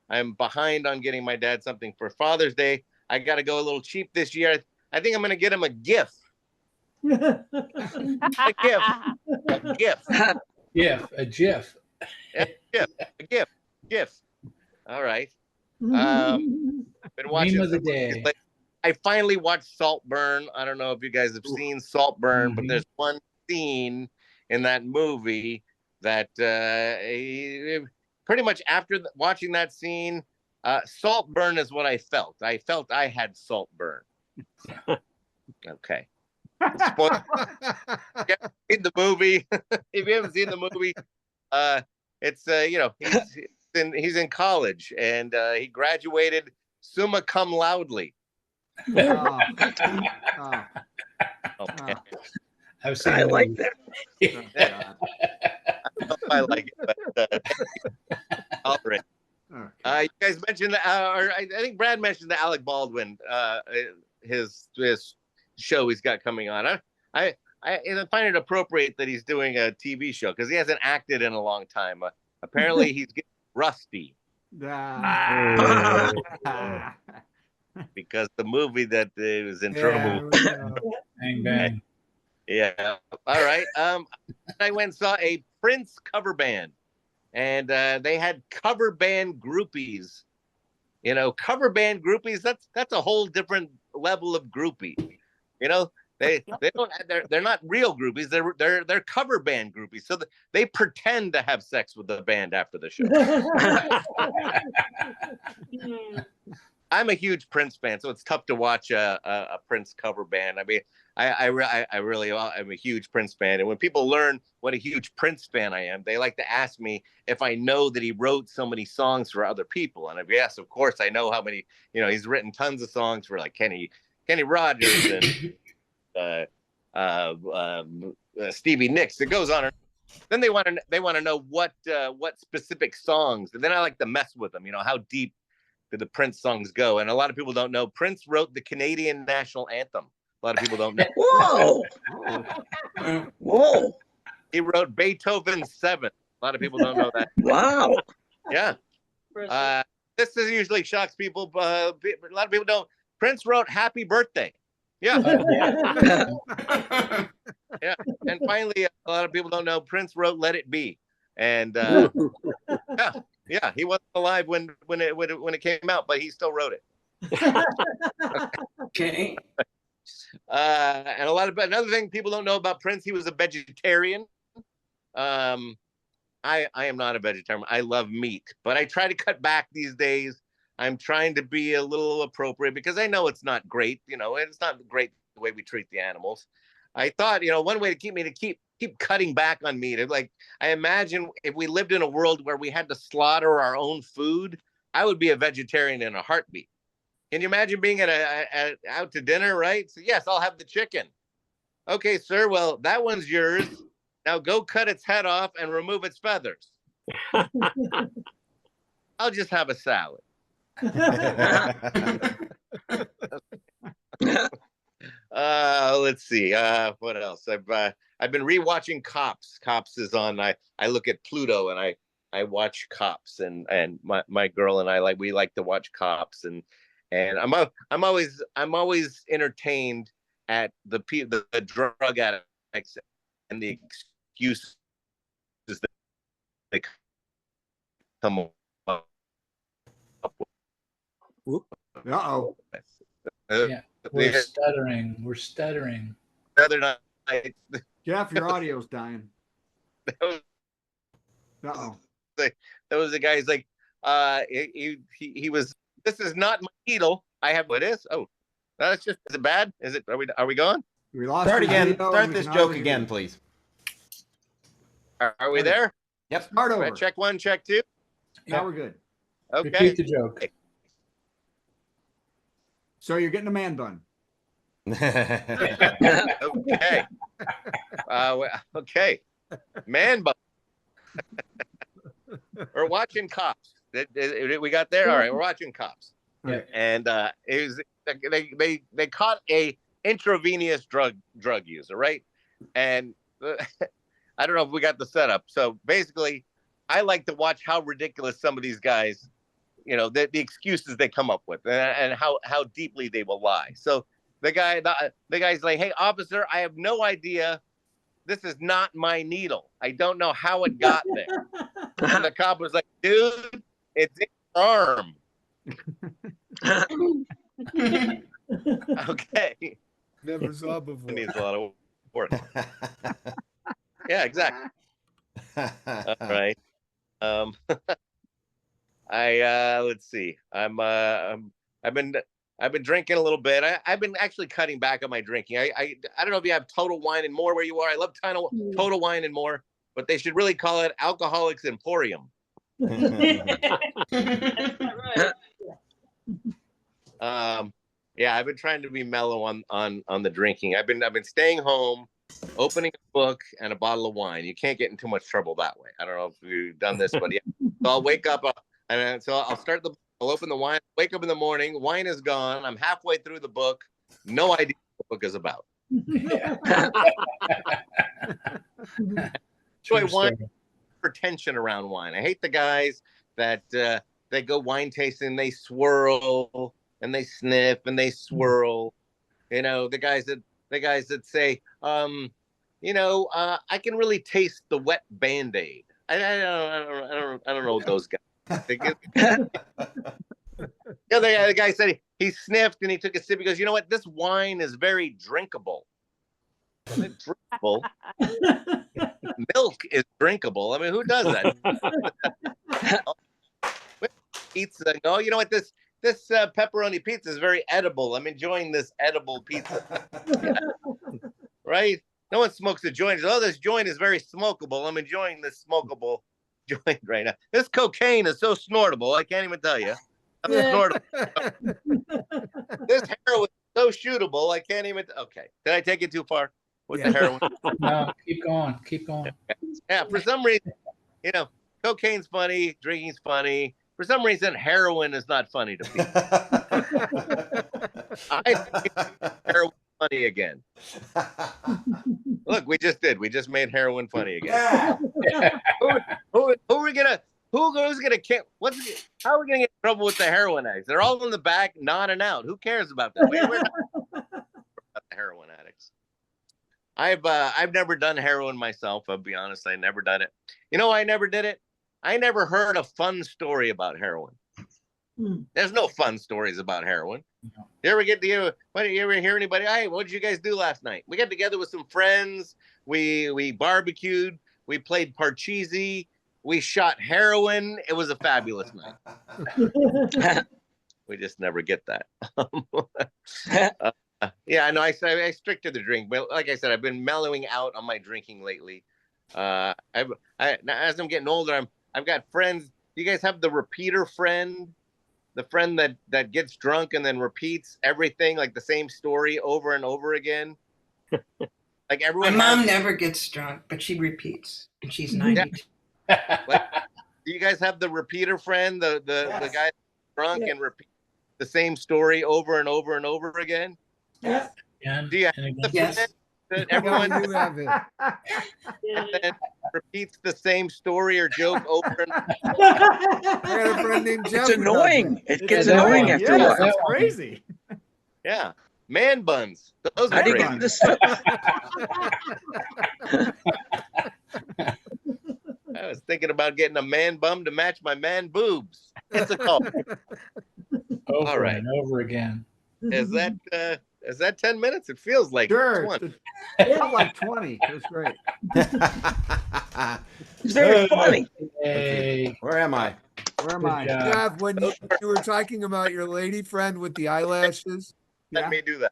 I'm behind on getting my dad something for Father's Day. I got to go a little cheap this year. I think I'm going to get him a gift. A GIF. All right. Been watching Meme of the day. I finally watched Saltburn. I don't know if you guys have seen Saltburn, but there's one scene in that movie that pretty much after watching that scene, saltburn is what I felt. I felt I had saltburn. Okay. Spoiler. If you haven't seen the movie, if you haven't seen the movie, it's he's in college and he graduated summa cum laude. Oh. I like that. Yeah. I like it, but all right. You guys mentioned, or I think Brad mentioned the Alec Baldwin, his show he's got coming on. I find it appropriate that he's doing a TV show because he hasn't acted in a long time. Apparently, he's getting rusty. Because the movie that was in trouble. Bang, bang. Yeah. All right. I went and saw a Prince cover band, and they had cover band groupies. You know, cover band groupies. That's a whole different level of groupie. You know, they're not real groupies. They're cover band groupies. So they pretend to have sex with the band after the show. I'm a huge Prince fan, so it's tough to watch a Prince cover band. I mean, I really am a huge Prince fan, and when people learn what a huge Prince fan I am, they like to ask me if I know that he wrote so many songs for other people. And yes, of course, I know how many. You know, he's written tons of songs for like Kenny Rogers and Stevie Nicks. It goes on. Then they want to know what specific songs, and then I like to mess with them. You know, how deep do the Prince songs go? And a lot of people don't know Prince wrote the Canadian national anthem. A lot of people don't know. Whoa! Whoa! He wrote Beethoven's Seventh. A lot of people don't know that. Wow! Yeah. This usually shocks people. A lot of people don't. Prince wrote Happy Birthday. Yeah. Yeah. And finally, a lot of people don't know Prince wrote Let It Be. And yeah, he wasn't alive when it came out, but he still wrote it. Okay. And another thing people don't know about Prince, he was a vegetarian. I am not a vegetarian. I love meat, but I try to cut back these days. I'm trying to be a little appropriate because I know it's not great. You know, it's not great the way we treat the animals. I thought, you know, one way to keep cutting back on meat. Like, I imagine if we lived in a world where we had to slaughter our own food, I would be a vegetarian in a heartbeat. Can you imagine being out to dinner, right? So yes, I'll have the chicken. Okay, sir. Well, that one's yours. Now go cut its head off and remove its feathers. I'll just have a salad. Let's see. What else? I've been rewatching Cops. Cops is on. I look at Pluto and I watch Cops, and my girl and I we like to watch Cops, and I'm always entertained at the drug addicts and the excuses that they come up with. Uh-oh. Yeah, we're stuttering. The other night, Jeff, your audio's dying. Uh-oh. There was a guy. He's like, he was. This is not my needle. I have what it is. Oh, no, it's just. Is it bad? Is it? Are we gone? We lost. Start again. Start this joke again, please. Are we there? Yep. Start over. Right, check 1, check 2. Now we're good. Okay. Repeat the joke. So you're getting a man bun. Okay. Okay. Man bun. We're watching Cops. We got there. All right, we're watching Cops. Yeah. And it was they caught a intravenous drug user, right? And I don't know if we got the setup. So basically, I like to watch how ridiculous some of these guys, you know, the excuses they come up with, and how deeply they will lie. So the guy's like, "Hey, officer, I have no idea. This is not my needle. I don't know how it got there." And the cop was like, "Dude, it's in your arm." Okay. Never saw before. It needs a lot of work. Yeah, exactly. All right. Let's see. I've been drinking a little bit. I've been actually cutting back on my drinking. I don't know if you have Total Wine and More where you are. I love Total Wine and More, but they should really call it Alcoholics Emporium. Yeah, I've been trying to be mellow on the drinking. I've been staying home, opening a book and a bottle of wine. You can't get in too much trouble that way. I don't know if you've done this, but yeah. So I'll wake up and so I'll open the wine, wake up in the morning, wine is gone. I'm halfway through the book, no idea what the book is about. So I want pretension around wine. I hate the guys that they go wine tasting, they swirl and they sniff and they swirl. You know, the guys that say, I can really taste the wet Band-Aid. I don't know those guys. The guy said he sniffed and he took a sip. He goes, you know what? This wine is very drinkable. Is it drinkable? Milk is drinkable. I mean, who does that? Pizza. Oh, you know what? This pepperoni pizza is very edible. I'm enjoying this edible pizza. Right? No one smokes a joint. Oh, this joint is very smokable. I'm enjoying this smokable joint right now. This cocaine is so snortable. I can't even tell you. This heroin is so shootable. I can't even. Okay. Did I take it too far with the heroin? No, keep going. Yeah. For some reason, cocaine's funny, drinking's funny. For some reason, heroin is not funny to people. I think heroin funny again. Look, we just made heroin funny again. Yeah. Who's gonna how are we gonna get in trouble with the heroin addicts? They're all in the back nodding out. Who cares about that? We're not about the heroin addicts. I've never done heroin myself. I'll be honest, I never done it. You know why I never did it? I never heard a fun story about heroin. There's no fun stories about heroin. You ever hear anybody? Hey, what did you guys do last night? We got together with some friends. We barbecued. We played Parcheesi. We shot heroin. It was a fabulous night. We just never get that. Yeah, no, I stick to the drink. But like I said, I've been mellowing out on my drinking lately. As I'm getting older, I've got friends. Do you guys have the repeater friend? The friend that gets drunk and then repeats everything, like the same story over and over again. Like everyone. My mom never gets drunk, but she repeats, and she's 90. Yeah. Do you guys have the repeater friend, the guy that's drunk and repeats the same story over and over and over again? Yes. Do you have the friend that everyone do have it. and then repeats the same story or joke over and over? I got a friend named Jeff. It's annoying. It gets annoying after a while. That's crazy. Yeah. Man buns. Those I are didn't great. get this. I was thinking about getting a man bum to match my man boobs. That's a call. Over All right. and over again. Is that 10 minutes? It feels like Sure. 20. It felt like 20. It was great. It's very funny. Hey. Where am I? Where am Good I? job. Jeff, when you were talking about your lady friend with the eyelashes, Let me do that.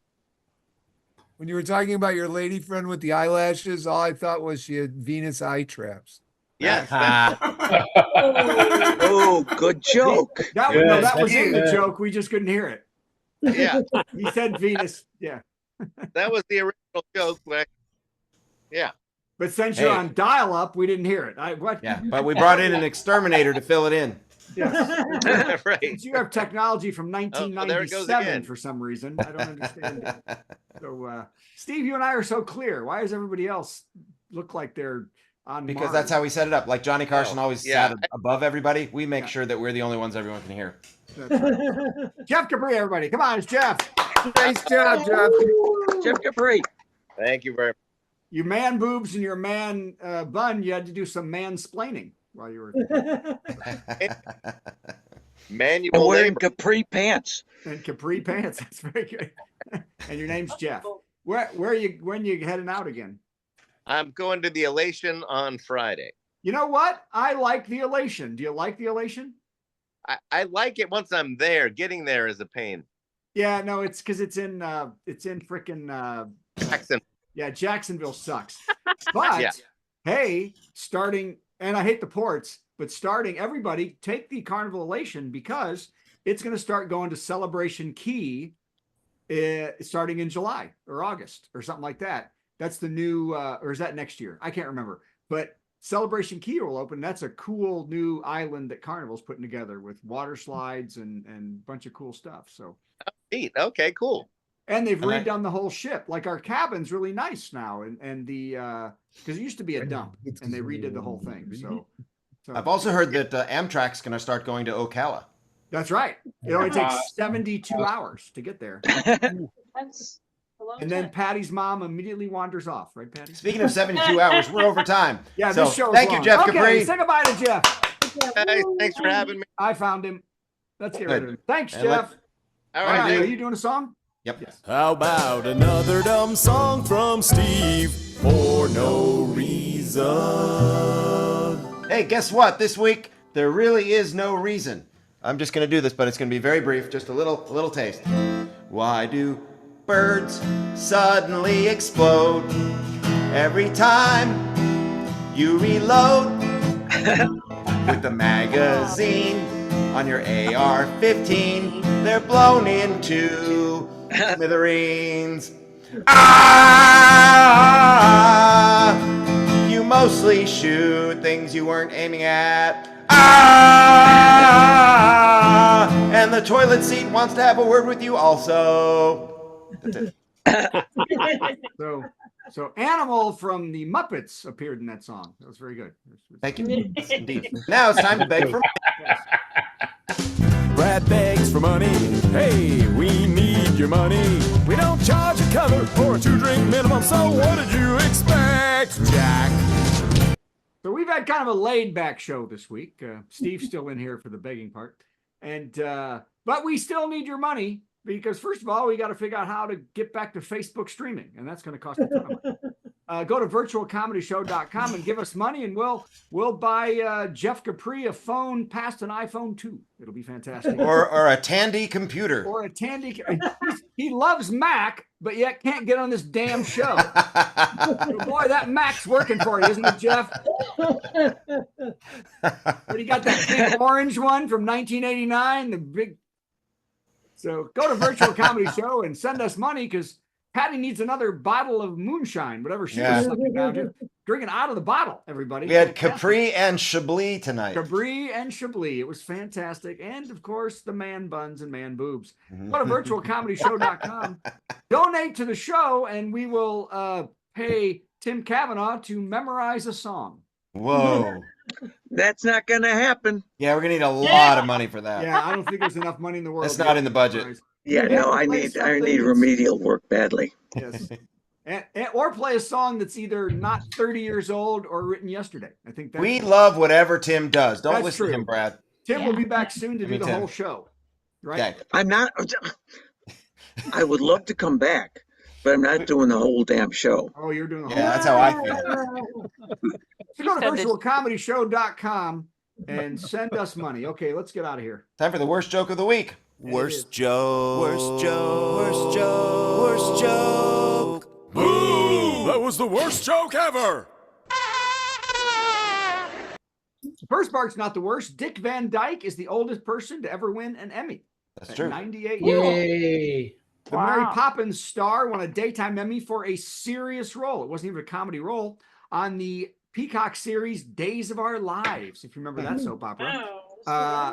when you were talking about your lady friend with the eyelashes, all I thought was she had Venus eye traps. Yes. Oh, good joke. That was in the joke. We just couldn't hear it. Yeah. He said Venus. Yeah. That was the original joke. Yeah. But since you're on dial-up, we didn't hear it. What? Yeah, but we brought in an exterminator to fill it in. Yes. Right. Since you have technology from there it goes 1997 again. for some reason, I don't understand it. So, Steve, you and I are so clear. Why does everybody else look like they're on Because Mars? that's how we set it up. Like Johnny Carson always yeah. sat above everybody. We make sure that we're the only ones everyone can hear. That's right. Jeff Capri, everybody. Come on, it's Jeff. Nice job, Jeff. Jeff Capri. Thank you very much. You man boobs and your man bun, you had to do some mansplaining while you were Manual And wearing labor. capri pants. and capri pants. That's very good. And your name's Jeff. Where are you when you heading out again? I'm going to the Elation on Friday. You know what? I like the elation. Do you like the elation? I like it once I'm there. Getting there is a pain. Yeah, no, it's because it's in frickin' Jackson. Yeah, Jacksonville sucks. But Yeah. hey, starting, and I hate the ports, but starting, everybody take the Carnival Elation because it's going to start going to Celebration Key starting in July or August or something like that. That's the new, or is that next year? I can't remember. But Celebration Key will open. That's a cool new island that Carnival's putting together with water slides and a bunch of cool stuff. So neat. Okay, cool. And they've redone the whole ship. Like our cabin's really nice now, and the because it used to be a dump, and they redid the whole thing. So I've also heard that Amtrak's going to start going to Ocala. That's right. It only takes 72 hours to get there. That's a long And then time. Patty's mom immediately wanders off, right, Patty? Speaking of 72 hours, we're over time. Yeah, So, this show. thank you, Jeff Okay, Capri. say goodbye to Jeff. Hey, thanks for having me. I found him. Let's get rid of him. Thanks, And Jeff. All All right, right, are you doing a song? Yep. Yes. How about another dumb song from Steve for no reason? Hey, guess what? This week, there really is no reason. I'm just going to do this, but it's going to be very brief. Just a little taste. Why do birds suddenly explode every time you reload with the magazine on your AR-15? They're blown into smithereens. You mostly shoot things you weren't aiming at. And the toilet seat wants to have a word with you also. That's it. So Animal from the Muppets appeared in that song. That was very good. Thank you. Indeed. Now it's time to beg for Brad begs for money. Hey, we need your money. We don't charge a cover or a 2-drink minimum, so what did you expect, Jack? So we've had kind of a laid-back show this week. Steve's still in here for the begging part, and but we still need your money because first of all, we got to figure out how to get back to Facebook streaming, and that's going to cost a ton of money. Go to virtualcomedyshow.com and give us money, and we'll buy Jeff Capri a phone past an iPhone 2. It'll be fantastic. or a Tandy computer. Or a Tandy. He loves Mac, but yet can't get on this damn show. So boy, that Mac's working for you, isn't it, Jeff? But you got that big orange one from 1989, the big. So go to Virtual Comedy Show and send us money because Patty needs another bottle of moonshine, whatever she was sucking down to. Drinking out of the bottle, everybody. We had Capri and Chablis tonight. Capri and Chablis. It was fantastic. And, of course, the man buns and man boobs. Go to virtualcomedyshow.com. Donate to the show, and we will pay Tim Cavanaugh to memorize a song. Whoa. That's not going to happen. Yeah, we're going to need a lot of money for that. Yeah, I don't think there's enough money in the world. That's not in the budget. Yeah, no, I need remedial work badly. Yes. Or play a song that's either not 30 years old or written yesterday. I think that's We love whatever Tim does. Don't That's listen true. to him, Brad. Tim will be back soon to do the Tim. whole show. Right? Okay. I'm not. I would love to come back, but I'm not doing the whole damn show. Oh, you're doing the whole Yeah, that's how I feel. So go to virtualcomedyshow.com and send us money. Okay, let's get out of here. Time for the worst joke of the week. Worst joke. Worst joke. Worst joke. Worst joke. Boo! That was the worst joke ever. The first part's not the worst. Dick Van Dyke is the oldest person to ever win an Emmy. That's at true. 98 years old. Yay. The Mary Poppins star won a daytime Emmy for a serious role. It wasn't even a comedy role on the Peacock series Days of Our Lives, if you remember that soap opera.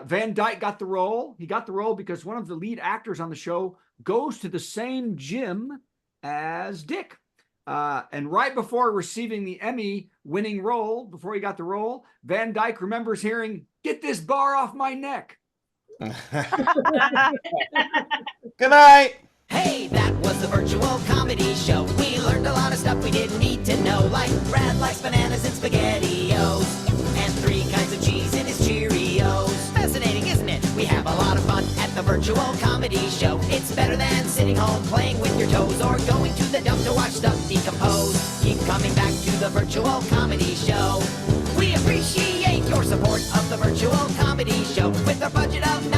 Van Dyke got the role. He got the role because one of the lead actors on the show goes to the same gym as Dick. And right before receiving the Emmy-winning role, before he got the role, Van Dyke remembers hearing, "Get this bar off my neck." Good night. Hey, that was the virtual comedy show. We learned a lot of stuff we didn't need to know, like Brad likes bananas and SpaghettiOs, and 3 kinds of cheese in his Cheerios. Fascinating, isn't it? We have a lot of fun at the virtual comedy show. It's better than sitting home playing with your toes or going to the dump to watch stuff decompose. Keep coming back to the virtual comedy show. We appreciate your support of the virtual comedy show with a budget of